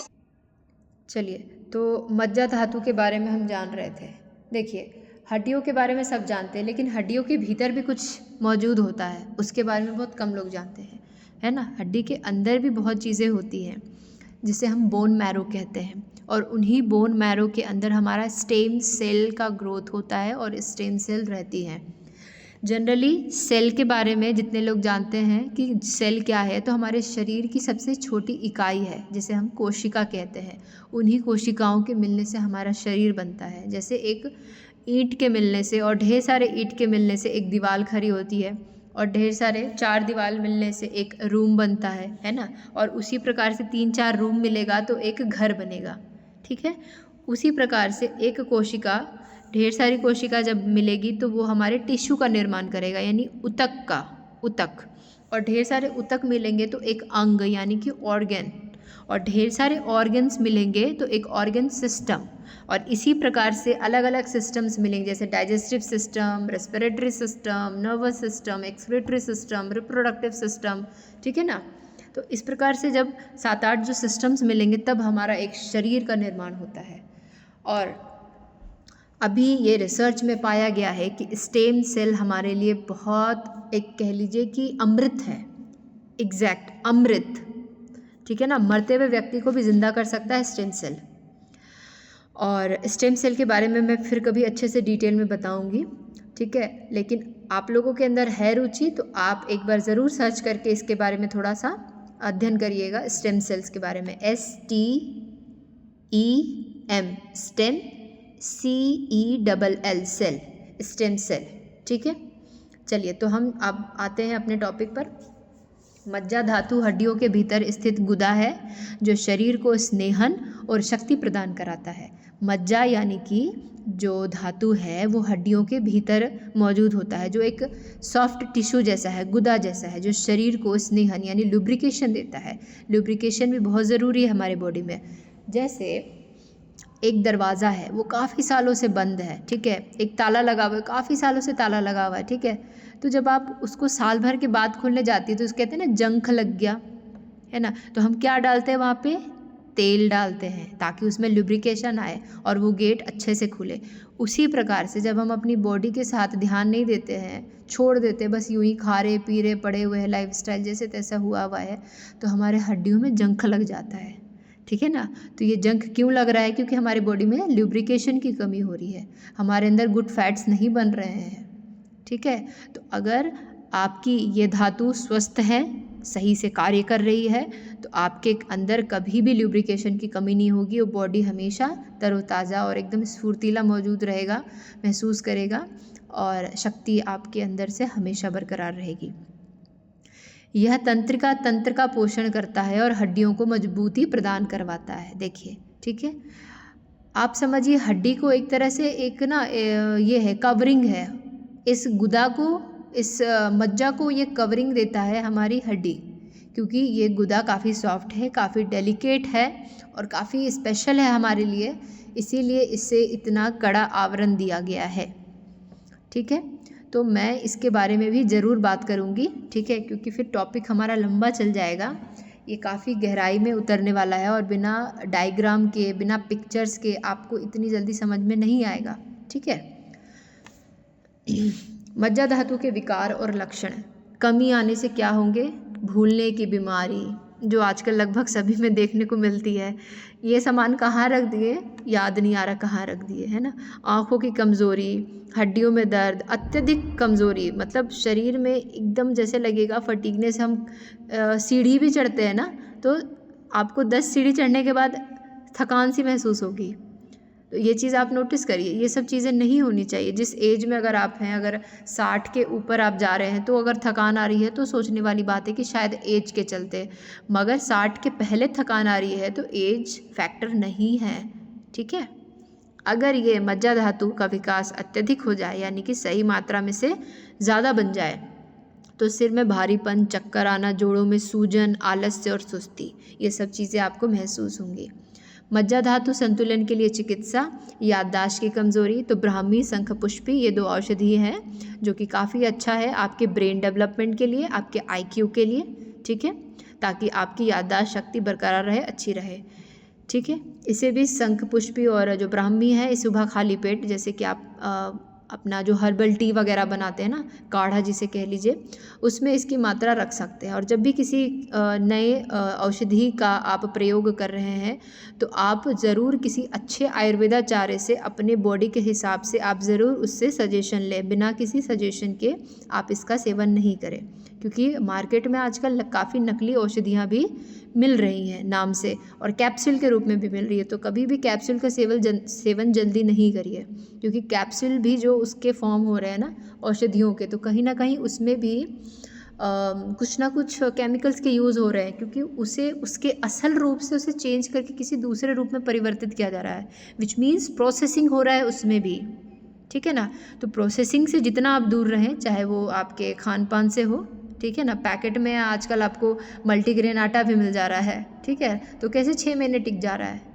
चलिए, तो मज्जा धातु के बारे में हम जान रहे थे। देखिए, हड्डियों के बारे में सब जानते हैं, लेकिन हड्डियों के भीतर भी कुछ मौजूद होता है, उसके बारे में बहुत कम लोग जानते हैं, है ना। हड्डी के अंदर भी बहुत चीज़ें होती हैं जिसे हम बोन मैरो कहते हैं, और उन्हीं बोन मैरो के अंदर हमारा स्टेम सेल का ग्रोथ होता है और स्टेम सेल रहती हैं। जनरली सेल के बारे में जितने लोग जानते हैं कि सेल क्या है, तो हमारे शरीर की सबसे छोटी इकाई है जिसे हम कोशिका कहते हैं। उन्हीं कोशिकाओं के मिलने से हमारा शरीर बनता है। जैसे एक ईंट के मिलने से और ढेर सारे ईंट के मिलने से एक दीवार खड़ी होती है, और ढेर सारे 4 दीवार मिलने से एक रूम बनता है ना। और उसी प्रकार से 3-4 रूम मिलेगा तो एक घर बनेगा। ठीक है। उसी प्रकार से एक कोशिका ढेर सारी कोशिका जब मिलेगी तो वो हमारे टिश्यू का निर्माण करेगा, यानी ऊतक। और ढेर सारे ऊतक मिलेंगे तो एक अंग यानी कि ऑर्गन, और ढेर सारे ऑर्गन्स मिलेंगे तो एक ऑर्गन सिस्टम। और इसी प्रकार से अलग अलग सिस्टम्स मिलेंगे, जैसे digestive system, respiratory system, nervous system, excretory system, reproductive system, ठीक है ना। तो इस प्रकार से जब 7-8 जो सिस्टम्स मिलेंगे तब हमारा एक शरीर का निर्माण होता है। और अभी ये रिसर्च में पाया गया है कि स्टेम सेल हमारे लिए बहुत, एक कह लीजिए कि अमृत है, एग्जैक्ट अमृत, ठीक है ना। मरते हुए व्यक्ति को भी जिंदा कर सकता है स्टेम सेल। और स्टेम सेल के बारे में मैं फिर कभी अच्छे से डिटेल में बताऊंगी, ठीक है। लेकिन आप लोगों के अंदर है रुचि तो आप एक बार ज़रूर सर्च करके इसके बारे में थोड़ा सा अध्ययन करिएगा, स्टेम सेल्स के बारे में। STEM stem, CELL cell, stem cell, ठीक है। चलिए तो हम अब आते हैं अपने टॉपिक पर। मज्जा धातु हड्डियों के भीतर स्थित गुदा है जो शरीर को स्नेहन और शक्ति प्रदान कराता है। मज्जा यानी कि जो धातु है वो हड्डियों के भीतर मौजूद होता है, जो एक सॉफ्ट टिश्यू जैसा है, गुदा जैसा है, जो शरीर को स्नेहन यानी लुब्रिकेशन देता है। लुब्रिकेशन भी बहुत ज़रूरी है हमारे बॉडी में। जैसे एक दरवाज़ा है, वो काफ़ी सालों से बंद है, ठीक है, एक ताला लगा हुआ है, काफ़ी सालों से ताला लगा हुआ है, ठीक है। तो जब आप उसको साल भर के बाद खोलने जाती है तो उसको कहते हैं ना जंख लग गया, है ना। तो हम क्या डालते हैं वहाँ पे, तेल डालते हैं ताकि उसमें लुब्रिकेशन आए और वो गेट अच्छे से खुले। उसी प्रकार से जब हम अपनी बॉडी के साथ ध्यान नहीं देते हैं, छोड़ देते हैं, बस यूं ही खा रहे पी रहे पड़े हुए हैं, लाइफस्टाइल जैसे तैसा हुआ है, तो हमारे हड्डियों में जंख लग जाता है, ठीक है ना। तो ये जंक क्यों लग रहा है, क्योंकि हमारी बॉडी में ल्यूब्रिकेशन की कमी हो रही है, हमारे अंदर गुड फैट्स नहीं बन रहे हैं, ठीक है। तो अगर आपकी ये धातु स्वस्थ है, सही से कार्य कर रही है, तो आपके अंदर कभी भी ल्यूब्रिकेशन की कमी नहीं होगी, और बॉडी हमेशा तरोताज़ा और एकदम स्फूर्तिला मौजूद रहेगा, महसूस करेगा, और शक्ति आपके अंदर से हमेशा बरकरार रहेगी। यह तंत्रिका तंत्र का पोषण करता है और हड्डियों को मजबूती प्रदान करवाता है। देखिए, ठीक है, आप समझिए हड्डी को एक तरह से एक ना ये है, कवरिंग है, इस गुदा को, इस मज्जा को ये कवरिंग देता है हमारी हड्डी, क्योंकि ये गुदा काफ़ी सॉफ्ट है, काफ़ी डेलिकेट है और काफ़ी स्पेशल है हमारे लिए, इसीलिए इससे इतना कड़ा आवरण दिया गया है, ठीक है। तो मैं इसके बारे में भी ज़रूर बात करूँगी, ठीक है, क्योंकि फिर टॉपिक हमारा लंबा चल जाएगा, ये काफ़ी गहराई में उतरने वाला है और बिना डायग्राम के, बिना पिक्चर्स के आपको इतनी जल्दी समझ में नहीं आएगा, ठीक है। मज्जा धातु के विकार और लक्षण, कमी आने से क्या होंगे, भूलने की बीमारी, जो आजकल लगभग सभी में देखने को मिलती है, ये सामान कहाँ रख दिए, याद नहीं आ रहा कहाँ रख दिए, है ना। आँखों की कमज़ोरी, हड्डियों में दर्द, अत्यधिक कमज़ोरी, मतलब शरीर में एकदम जैसे लगेगा फटीगने से, हम सीढ़ी भी चढ़ते हैं ना, तो आपको 10 सीढ़ी चढ़ने के बाद थकान सी महसूस होगी। तो ये चीज़ आप नोटिस करिए, ये सब चीज़ें नहीं होनी चाहिए। जिस एज में अगर आप हैं, अगर 60 के ऊपर आप जा रहे हैं, तो अगर थकान आ रही है तो सोचने वाली बात है कि शायद एज के चलते, मगर 60 के पहले थकान आ रही है तो एज फैक्टर नहीं है, ठीक है। अगर ये मज्जा धातु का विकास अत्यधिक हो जाए, यानी कि सही मात्रा में से ज़्यादा बन जाए, तो सिर में भारीपन, चक्कर आना, जोड़ों में सूजन, आलस्य और सुस्ती, ये सब चीज़ें आपको महसूस होंगी। मज्जा धातु संतुलन के लिए चिकित्सा, याददाश्त की कमज़ोरी, तो ब्राह्मी, शंखपुष्पी, ये 2 औषधि हैं जो कि काफ़ी अच्छा है आपके ब्रेन डेवलपमेंट के लिए, आपके IQ के लिए, ठीक है, ताकि आपकी याददाश्त शक्ति बरकरार रहे, अच्छी रहे, ठीक है। इसे भी शंखपुष्पी और जो ब्राह्मी है, सुबह खाली पेट, जैसे कि आप अपना जो हर्बल टी वगैरह बनाते हैं ना, काढ़ा जिसे कह लीजिए, उसमें इसकी मात्रा रख सकते हैं। और जब भी किसी नए औषधि का आप प्रयोग कर रहे हैं तो आप ज़रूर किसी अच्छे आयुर्वेदाचार्य से, अपने बॉडी के हिसाब से आप ज़रूर उससे सजेशन लें, बिना किसी सजेशन के आप इसका सेवन नहीं करें, क्योंकि मार्केट में आजकल काफ़ी नकली औषधियाँ भी मिल रही हैं नाम से, और कैप्सूल के रूप में भी मिल रही है। तो कभी भी कैप्सूल का सेवन जल्दी नहीं करिए, क्योंकि कैप्सूल भी जो उसके फॉर्म हो रहे हैं ना औषधियों के, तो कहीं ना कहीं उसमें भी कुछ ना कुछ केमिकल्स के यूज़ हो रहे हैं, क्योंकि उसे उसके असल रूप से उसे चेंज करके किसी दूसरे रूप में परिवर्तित किया जा रहा है, विच मीन्स प्रोसेसिंग हो रहा है उसमें भी, ठीक है ना। तो प्रोसेसिंग से जितना आप दूर रहें, चाहे वो आपके खान पान से हो, ठीक है ना। पैकेट में आजकल आपको मल्टीग्रेन आटा भी मिल जा रहा है, ठीक है, तो कैसे 6 महीने टिक जा रहा है।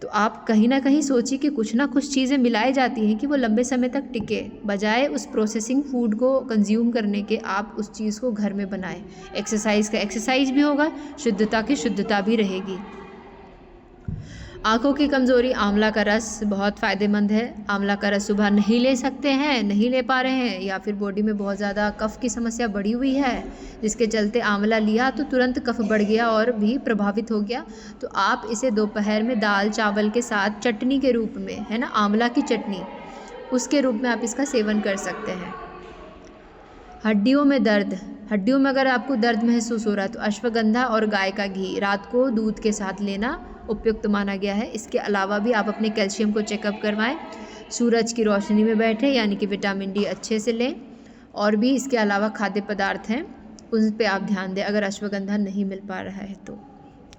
तो आप कहीं ना कहीं सोचिए कि कुछ ना कुछ चीज़ें मिलाई जाती हैं कि वो लंबे समय तक टिके, बजाय उस प्रोसेसिंग फूड को कंज्यूम करने के आप उस चीज़ को घर में बनाएं। एक्सरसाइज का एक्सरसाइज भी होगा, शुद्धता की शुद्धता भी रहेगी। आँखों की कमज़ोरी, आंवला का रस बहुत फ़ायदेमंद है। आंवला का रस सुबह नहीं ले सकते हैं, नहीं ले पा रहे हैं, या फिर बॉडी में बहुत ज़्यादा कफ़ की समस्या बढ़ी हुई है जिसके चलते आंवला लिया तो तुरंत कफ़ बढ़ गया और भी प्रभावित हो गया, तो आप इसे दोपहर में दाल चावल के साथ चटनी के रूप में, है ना, आंवला की चटनी, उसके रूप में आप इसका सेवन कर सकते हैं। हड्डियों में दर्द, हड्डियों में अगर आपको दर्द महसूस हो रहा है तो अश्वगंधा और गाय का घी रात को दूध के साथ लेना उपयुक्त माना गया है। इसके अलावा भी आप अपने कैल्शियम को चेकअप करवाएं, सूरज की रोशनी में बैठें, यानी कि विटामिन डी अच्छे से लें, और भी इसके अलावा खाद्य पदार्थ हैं उन पे आप ध्यान दें अगर अश्वगंधा नहीं मिल पा रहा है तो,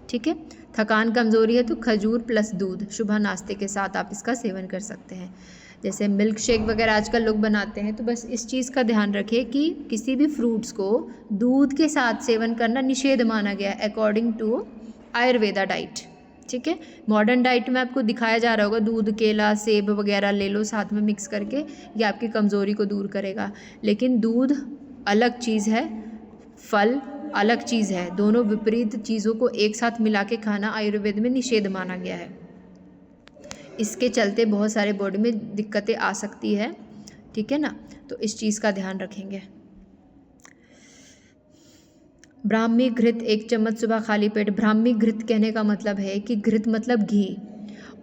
ठीक है। थकान कमज़ोरी है तो खजूर प्लस दूध सुबह नाश्ते के साथ आप इसका सेवन कर सकते हैं। जैसे मिल्क शेक वगैरह आजकल लोग बनाते हैं, तो बस इस चीज़ का ध्यान रखें कि किसी भी फ्रूट्स को दूध के साथ सेवन करना निषेध माना गया है अकॉर्डिंग टू आयुर्वेदा डाइट, ठीक है। मॉडर्न डाइट में आपको दिखाया जा रहा होगा दूध, केला, सेब वगैरह ले लो साथ में मिक्स करके, ये आपकी कमज़ोरी को दूर करेगा, लेकिन दूध अलग चीज़ है, फल अलग चीज़ है। दोनों विपरीत चीज़ों को एक साथ मिला के खाना आयुर्वेद में निषेध माना गया है। इसके चलते बहुत सारे बॉडी में दिक्कतें आ सकती है, ठीक है ना, तो इस चीज़ का ध्यान रखेंगे। ब्राह्मी घृत 1 चम्मच सुबह खाली पेट। ब्राह्मी घृत कहने का मतलब है कि घृत मतलब घी,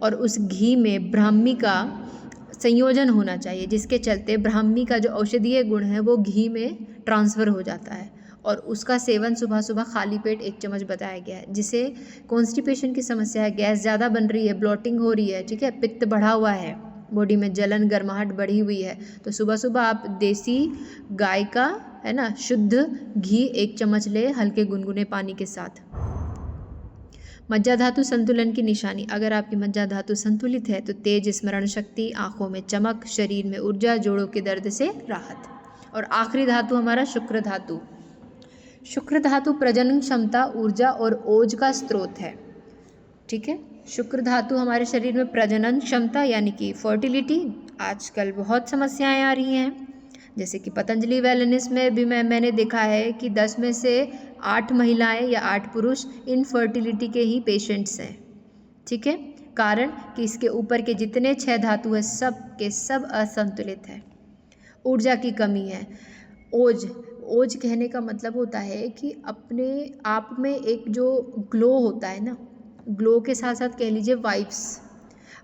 और उस घी में ब्राह्मी का संयोजन होना चाहिए, जिसके चलते ब्राह्मी का जो औषधीय गुण है वो घी में ट्रांसफ़र हो जाता है, और उसका सेवन सुबह सुबह खाली पेट 1 चम्मच बताया गया है। जिसे कॉन्स्टिपेशन की समस्या है, गैस ज़्यादा बन रही है, ब्लोटिंग हो रही है, ठीक है, पित्त बढ़ा हुआ है, बॉडी में जलन गर्माहट बढ़ी हुई है, तो सुबह सुबह आप देसी गाय का, है ना, शुद्ध घी 1 चम्मच ले हल्के गुनगुने पानी के साथ। मज्जा धातु संतुलन की निशानी, अगर आपकी मज्जा धातु संतुलित है तो तेज स्मरण शक्ति, आँखों में चमक, शरीर में ऊर्जा, जोड़ों के दर्द से राहत। और आखिरी धातु हमारा शुक्र धातु। शुक्र धातु प्रजनन क्षमता, ऊर्जा और ओज का स्रोत है, ठीक है। शुक्र धातु हमारे शरीर में प्रजनन क्षमता यानी कि फर्टिलिटी, आजकल बहुत समस्याएं आ रही हैं, जैसे कि पतंजलि वेलनेस में भी मैंने देखा है कि 10 में से 8 महिलाएं या 8 पुरुष इनफर्टिलिटी के ही पेशेंट्स हैं, ठीक है। कारण कि इसके ऊपर के जितने 6 धातु हैं सब के सब असंतुलित है। ऊर्जा की कमी है। ओज कहने का मतलब होता है कि अपने आप में एक जो ग्लो होता है ना, ग्लो के साथ साथ कह लीजिए वाइब्स।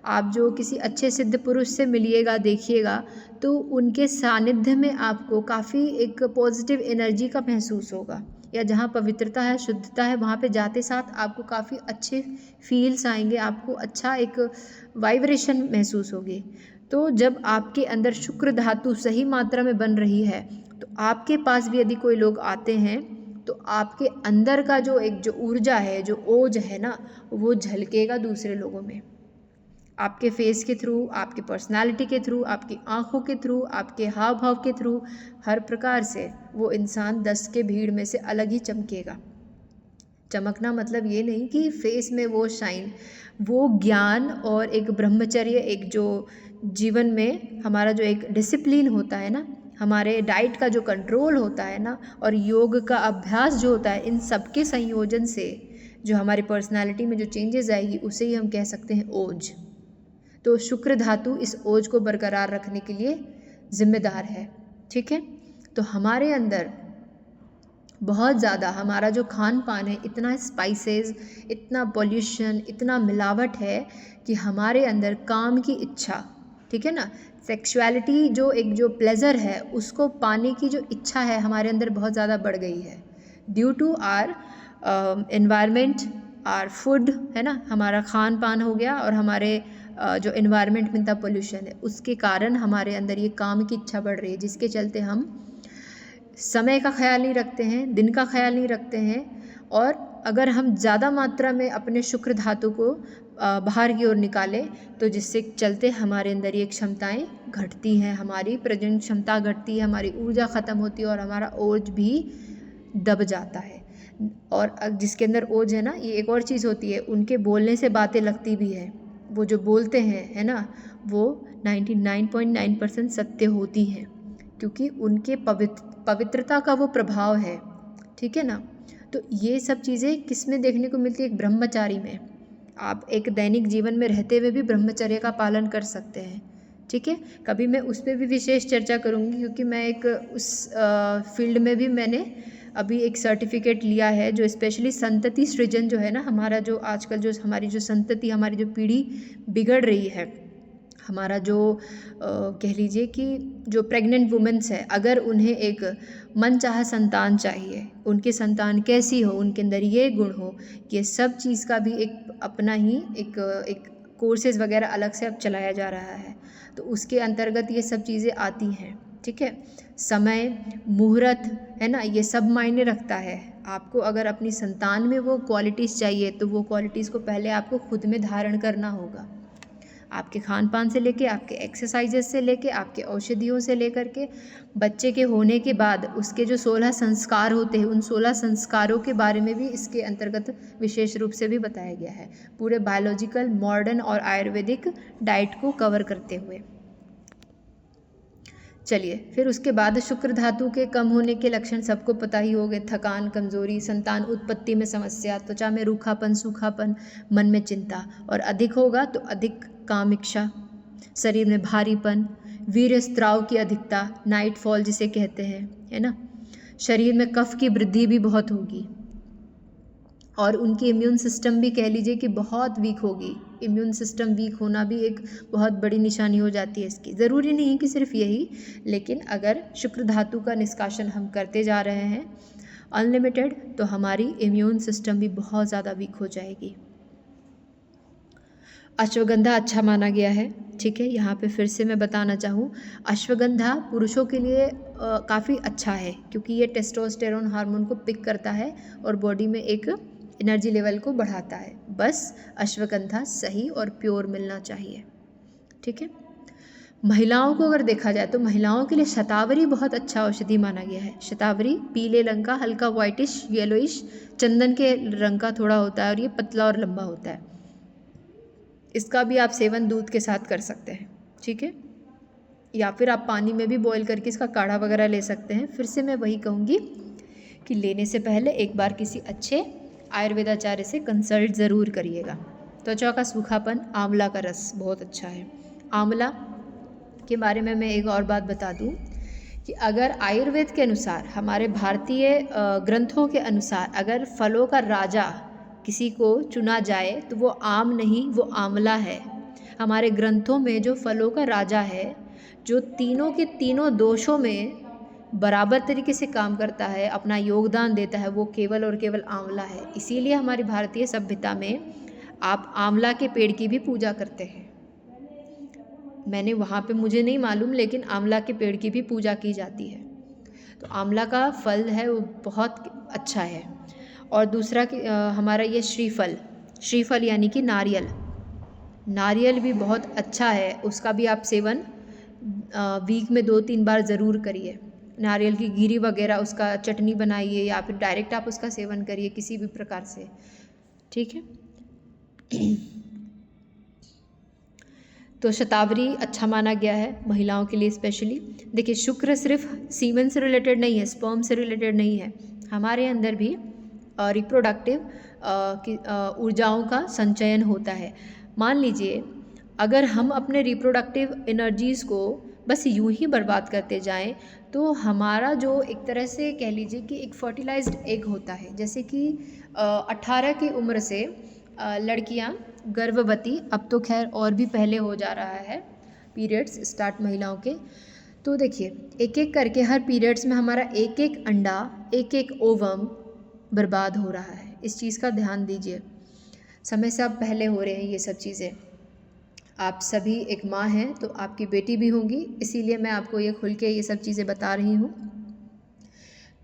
आप जो किसी अच्छे सिद्ध पुरुष से मिलिएगा, देखिएगा, तो उनके सानिध्य में आपको काफ़ी एक पॉजिटिव एनर्जी का महसूस होगा, या जहाँ पवित्रता है, शुद्धता है, वहाँ पे जाते साथ आपको काफ़ी अच्छे फील्स आएंगे, आपको अच्छा एक वाइब्रेशन महसूस होगी। तो जब आपके अंदर शुक्र धातु सही मात्रा में बन रही है तो आपके पास भी यदि कोई लोग आते हैं तो आपके अंदर का जो एक जो ऊर्जा है, जो ओज है ना, वो झलकेगा दूसरे लोगों में, आपके फेस के थ्रू, आपकी पर्सनालिटी के थ्रू, आपकी आँखों के थ्रू, आपके हाव भाव के थ्रू, हर प्रकार से वो इंसान 10 के भीड़ में से अलग ही चमकेगा। चमकना मतलब ये नहीं कि फेस में वो शाइन, वो ज्ञान और एक ब्रह्मचर्य, एक जो जीवन में हमारा जो एक डिसिप्लिन होता है ना, हमारे डाइट का जो कंट्रोल होता है ना, और योग का अभ्यास जो होता है, इन सब के संयोजन से जो हमारी पर्सनालिटी में जो चेंजेस आएगी उसे ही हम कह सकते हैं ओज। तो शुक्र धातु इस ओज को बरकरार रखने के लिए जिम्मेदार है, ठीक है। तो हमारे अंदर बहुत ज़्यादा हमारा जो खान पान है, इतना स्पाइसेस, इतना पॉल्यूशन, इतना मिलावट है कि हमारे अंदर काम की इच्छा, ठीक है ना, सेक्सुअलिटी जो एक जो प्लेजर है उसको पाने की जो इच्छा है हमारे अंदर बहुत ज़्यादा बढ़ गई है, due to our environment, our food, है ना, हमारा खान पान हो गया, और हमारे जो एनवायरनमेंट में इतना पोल्यूशन है, उसके कारण हमारे अंदर ये काम की इच्छा बढ़ रही है, जिसके चलते हम समय का ख्याल नहीं रखते हैं, दिन का ख्याल नहीं रखते हैं, और अगर हम ज़्यादा मात्रा में अपने शुक्र धातु को बाहर की ओर निकाले, तो जिससे चलते हमारे अंदर ये क्षमताएं घटती हैं, हमारी प्रजनन क्षमता घटती है, हमारी ऊर्जा ख़त्म होती है और हमारा ओज भी दब जाता है। और जिसके अंदर ओज है ना, ये एक और चीज़ होती है, उनके बोलने से बातें लगती भी है। वो जो बोलते हैं है ना, वो 99.9% सत्य होती हैं, क्योंकि उनके पवित्रता का वो प्रभाव है। ठीक है ना। तो ये सब चीज़ें किस में देखने को मिलती है? एक ब्रह्मचारी में। आप एक दैनिक जीवन में रहते हुए भी ब्रह्मचर्य का पालन कर सकते हैं। ठीक है, कभी मैं उस पर भी विशेष चर्चा करूँगी, क्योंकि मैं एक उस फील्ड में भी मैंने अभी एक सर्टिफिकेट लिया है, जो स्पेशली संतति सृजन जो है ना, हमारा जो आजकल जो हमारी जो संतति, हमारी जो पीढ़ी बिगड़ रही है, हमारा जो कह लीजिए कि जो प्रेग्नेंट वुमेन्स है, अगर उन्हें एक मनचाहा संतान चाहिए, उनकी संतान कैसी हो, उनके अंदर ये गुण हो, ये सब चीज़ का भी एक अपना ही एक कोर्सेज़ वगैरह अलग से अब चलाया जा रहा है। तो उसके अंतर्गत ये सब चीज़ें आती हैं। ठीक है, समय, मुहूर्त है ना, ये सब मायने रखता है। आपको अगर अपनी संतान में वो क्वालिटीज़ चाहिए, तो वो क्वालिटीज़ को पहले आपको खुद में धारण करना होगा। आपके खान पान से लेके, आपके एक्सरसाइजेस से लेके, आपके औषधियों से लेकर के, बच्चे के होने के बाद उसके जो 16 संस्कार होते हैं, उन 16 संस्कारों के बारे में भी इसके अंतर्गत विशेष रूप से भी बताया गया है, पूरे बायोलॉजिकल, मॉडर्न और आयुर्वेदिक डाइट को कवर करते हुए। चलिए, फिर उसके बाद शुक्र धातु के कम होने के लक्षण सबको पता ही हो गए। थकान, कमजोरी, संतान उत्पत्ति में समस्या, त्वचा में रूखापन, सूखापन, मन में चिंता, और अधिक होगा तो अधिक काम इच्छा, शरीर में भारीपन, वीर्य स्त्राव की अधिकता, नाइट फॉल जिसे कहते हैं, है ना। शरीर में कफ की वृद्धि भी बहुत होगी, और उनकी इम्यून सिस्टम भी कह लीजिए कि बहुत वीक होगी। इम्यून सिस्टम वीक होना भी एक बहुत बड़ी निशानी हो जाती है इसकी। ज़रूरी नहीं कि सिर्फ यही, लेकिन अगर शुक्र धातु का निष्कासन हम करते जा रहे हैं अनलिमिटेड, तो हमारी इम्यून सिस्टम भी बहुत ज़्यादा वीक हो जाएगी। अश्वगंधा अच्छा माना गया है। ठीक है, यहाँ पे फिर से मैं बताना चाहूँ, अश्वगंधा पुरुषों के लिए काफ़ी अच्छा है, क्योंकि ये टेस्टोस्टेरोन हार्मोन को पिक करता है और बॉडी में एक एनर्जी लेवल को बढ़ाता है। बस अश्वगंधा सही और प्योर मिलना चाहिए। ठीक है, महिलाओं को अगर देखा जाए तो महिलाओं के लिए शतावरी बहुत अच्छा औषधि माना गया है। शतावरी पीले रंग का, हल्का वाइटिश येलोइश चंदन के रंग का थोड़ा होता है, और ये पतला और लंबा होता है। इसका भी आप सेवन दूध के साथ कर सकते हैं। ठीक है, या फिर आप पानी में भी बॉईल करके इसका काढ़ा वगैरह ले सकते हैं। फिर से मैं वही कहूँगी कि लेने से पहले एक बार किसी अच्छे आयुर्वेदाचार्य से कंसल्ट ज़रूर करिएगा। त्वचा का सूखापन, आंवला का रस बहुत अच्छा है। आंवला के बारे में मैं एक और बात बता दूं कि अगर आयुर्वेद के अनुसार, हमारे भारतीय ग्रंथों के अनुसार, अगर फलों का राजा किसी को चुना जाए तो वो आम नहीं, वो आंवला है। हमारे ग्रंथों में जो फलों का राजा है, जो तीनों के तीनों दोषों में बराबर तरीके से काम करता है, अपना योगदान देता है, वो केवल और केवल आंवला है। इसीलिए हमारी भारतीय सभ्यता में आप आंवला के पेड़ की भी पूजा करते हैं। मैंने वहाँ पे, मुझे नहीं मालूम, लेकिन आंवला के पेड़ की भी पूजा की जाती है। तो आंवला का फल है वो बहुत अच्छा है। और दूसरा हमारा ये श्रीफल यानी कि नारियल भी बहुत अच्छा है। उसका भी आप सेवन वीक में 2-3 बार ज़रूर करिए। नारियल की गिरी वगैरह, उसका चटनी बनाइए, या फिर डायरेक्ट आप उसका सेवन करिए किसी भी प्रकार से। ठीक है, तो शतावरी अच्छा माना गया है महिलाओं के लिए स्पेशली। देखिए, शुक्र सिर्फ सीमन से रिलेटेड नहीं है, स्पर्म से रिलेटेड नहीं है। हमारे अंदर भी रिप्रोडक्टिव ऊर्जाओं का संचयन होता है। मान लीजिए अगर हम अपने रिप्रोडक्टिव एनर्जीज़ को बस यूं ही बर्बाद करते जाएं, तो हमारा जो एक तरह से कह लीजिए कि एक फर्टिलाइज्ड एग होता है। जैसे कि 18 की उम्र से लड़कियां गर्भवती, अब तो खैर और भी पहले हो जा रहा है पीरियड्स स्टार्ट महिलाओं के, तो देखिए एक एक करके हर पीरियड्स में हमारा एक एक अंडा, एक एक ओवम बर्बाद हो रहा है। इस चीज़ का ध्यान दीजिए, समय से अब पहले हो रहे हैं ये सब चीज़ें। आप सभी एक माँ हैं तो आपकी बेटी भी होंगी, इसीलिए मैं आपको ये खुल के ये सब चीज़ें बता रही हूँ।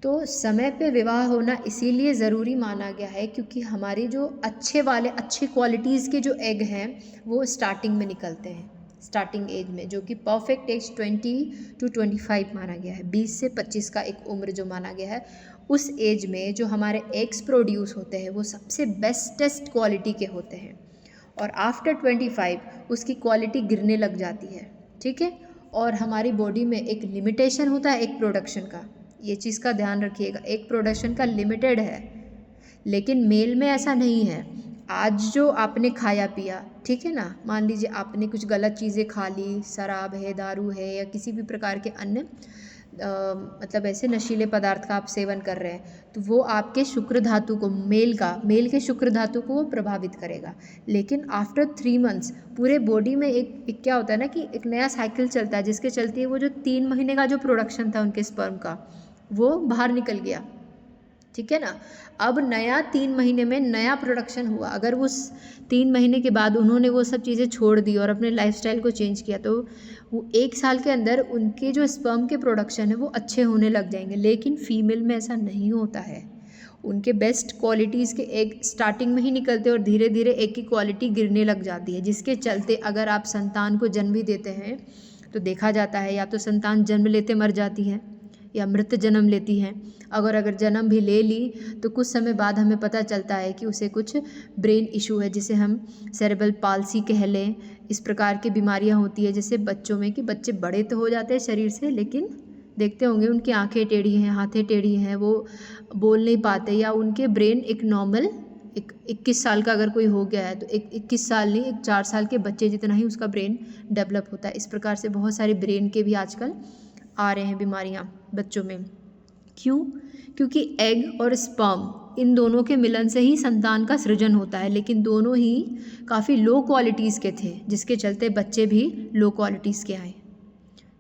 तो समय पे विवाह होना इसीलिए ज़रूरी माना गया है क्योंकि हमारी जो अच्छी क्वालिटीज़ के जो एग हैं वो स्टार्टिंग में निकलते हैं, स्टार्टिंग एज में, जो कि परफेक्ट एज 20 to 25 माना गया है। 20 से 25 का एक उम्र जो माना गया है, उस एज में जो हमारे एग्स प्रोड्यूस होते हैं वो सबसे बेस्टेस्ट क्वालिटी के होते हैं, और आफ्टर 25 उसकी क्वालिटी गिरने लग जाती है। ठीक है, और हमारी बॉडी में एक लिमिटेशन होता है एक प्रोडक्शन का, ये चीज़ का ध्यान रखिएगा, एक प्रोडक्शन का लिमिटेड है, लेकिन मेल में ऐसा नहीं है। आज जो आपने खाया पिया, ठीक है ना, मान लीजिए आपने कुछ गलत चीज़ें खा ली, शराब है, दारू है, या किसी भी प्रकार के अन्य मतलब ऐसे नशीले पदार्थ का आप सेवन कर रहे हैं, तो वो आपके शुक्र धातु को, मेल के शुक्र धातु को वो प्रभावित करेगा। लेकिन आफ्टर 3 मंथ्स पूरे बॉडी में एक क्या होता है ना कि एक नया साइकिल चलता है, जिसके चलते वो जो 3 महीने का जो प्रोडक्शन था उनके स्पर्म का, वो बाहर निकल गया। ठीक है ना, अब नया 3 महीने में नया प्रोडक्शन हुआ। अगर उस 3 महीने के बाद उन्होंने वो सब चीज़ें छोड़ दी और अपने लाइफस्टाइल को चेंज किया, तो वो 1 साल के अंदर उनके जो स्पर्म के प्रोडक्शन है वो अच्छे होने लग जाएंगे। लेकिन फीमेल में ऐसा नहीं होता है, उनके बेस्ट क्वालिटीज़ के एग स्टार्टिंग में ही निकलते हैं और धीरे धीरे एग की क्वालिटी गिरने लग जाती है, जिसके चलते अगर आप संतान को जन्म भी देते हैं तो देखा जाता है या तो संतान जन्म लेते मर जाती है या मृत जन्म लेती है। अगर जन्म भी ले ली तो कुछ समय बाद हमें पता चलता है कि उसे कुछ ब्रेन इशू है, जिसे हम सेरेब्रल पाल्सी कह लें। इस प्रकार की बीमारियां होती है जैसे बच्चों में, कि बच्चे बड़े तो हो जाते हैं शरीर से, लेकिन देखते होंगे उनकी आंखें टेढ़ी हैं, हाथें टेढ़ी हैं, वो बोल नहीं पाते, या उनके ब्रेन एक नॉर्मल 21 साल का अगर कोई हो गया है तो 21 साल नहीं, 4 साल के बच्चे जितना ही उसका ब्रेन डेवलप होता है। इस प्रकार से बहुत सारे ब्रेन के भी आजकल आ रहे हैं बीमारियां बच्चों में। क्यों? क्योंकि एग और स्पर्म इन दोनों के मिलन से ही संतान का सृजन होता है, लेकिन दोनों ही काफ़ी लो क्वालिटीज़ के थे, जिसके चलते बच्चे भी लो क्वालिटीज़ के आए।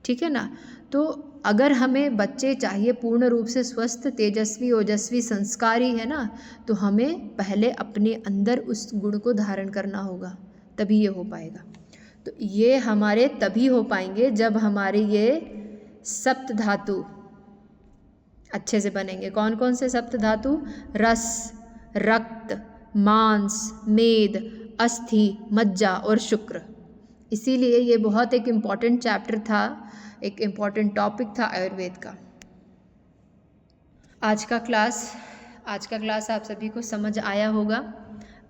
ठीक है ना, तो अगर हमें बच्चे चाहिए पूर्ण रूप से स्वस्थ, तेजस्वी, ओजस्वी, संस्कारी, है ना, तो हमें पहले अपने अंदर उस गुण को धारण करना होगा, तभी ये हो पाएगा। तो ये हमारे तभी हो पाएंगे जब हमारे ये सप्त धातु अच्छे से बनेंगे। कौन कौन से सप्त धातु? रस, रक्त, मांस, मेद, अस्थि, मज्जा और शुक्र। इसीलिए ये बहुत एक इम्पॉर्टेंट चैप्टर था, एक इम्पॉर्टेंट टॉपिक था आयुर्वेद का। आज का क्लास आप सभी को समझ आया होगा।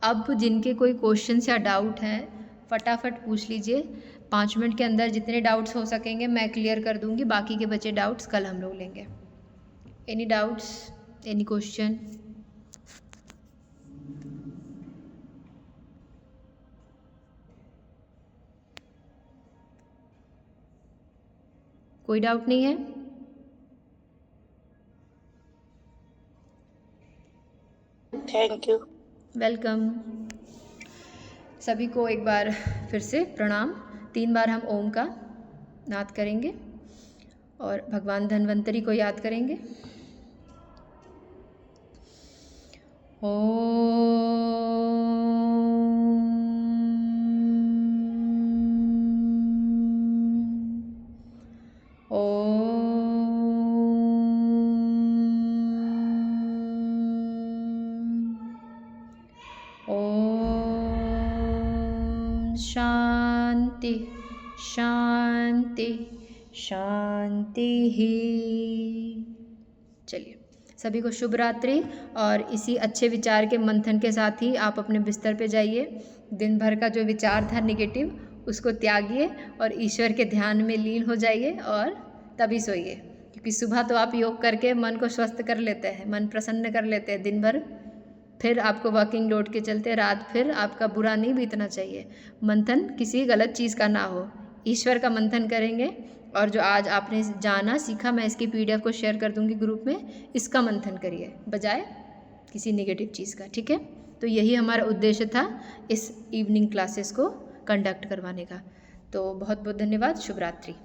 अब जिनके कोई क्वेश्चंस या डाउट हैं फटाफट पूछ लीजिए। 5 मिनट के अंदर जितने डाउट्स हो सकेंगे मैं क्लियर कर दूंगी, बाकी के बचे डाउट्स कल हम लोग लेंगे। Any doubts, any question? कोई डाउट नहीं है? Thank you. वेलकम। सभी को एक बार फिर से प्रणाम। 3 बार हम ओम का नाद करेंगे और भगवान धन्वंतरी को याद करेंगे। शांति शांति शांति ही। चलिए, सभी को शुभ रात्रि। और इसी अच्छे विचार के मंथन के साथ ही आप अपने बिस्तर पे जाइए। दिन भर का जो विचार था नेगेटिव, उसको त्यागिए और ईश्वर के ध्यान में लीन हो जाइए और तभी सोइए। क्योंकि सुबह तो आप योग करके मन को स्वस्थ कर लेते हैं, मन प्रसन्न कर लेते हैं दिन भर, फिर आपको वर्किंग लोड के चलते रात फिर आपका बुरा नहीं बीतना चाहिए। मंथन किसी गलत चीज़ का ना हो, ईश्वर का मंथन करेंगे। और जो आज आपने जाना सीखा, मैं इसकी PDF को शेयर कर दूंगी ग्रुप में, इसका मंथन करिए बजाय किसी नेगेटिव चीज़ का। ठीक है, तो यही हमारा उद्देश्य था इस इवनिंग क्लासेस को कंडक्ट करवाने का। तो बहुत बहुत धन्यवाद। शुभ रात्रि।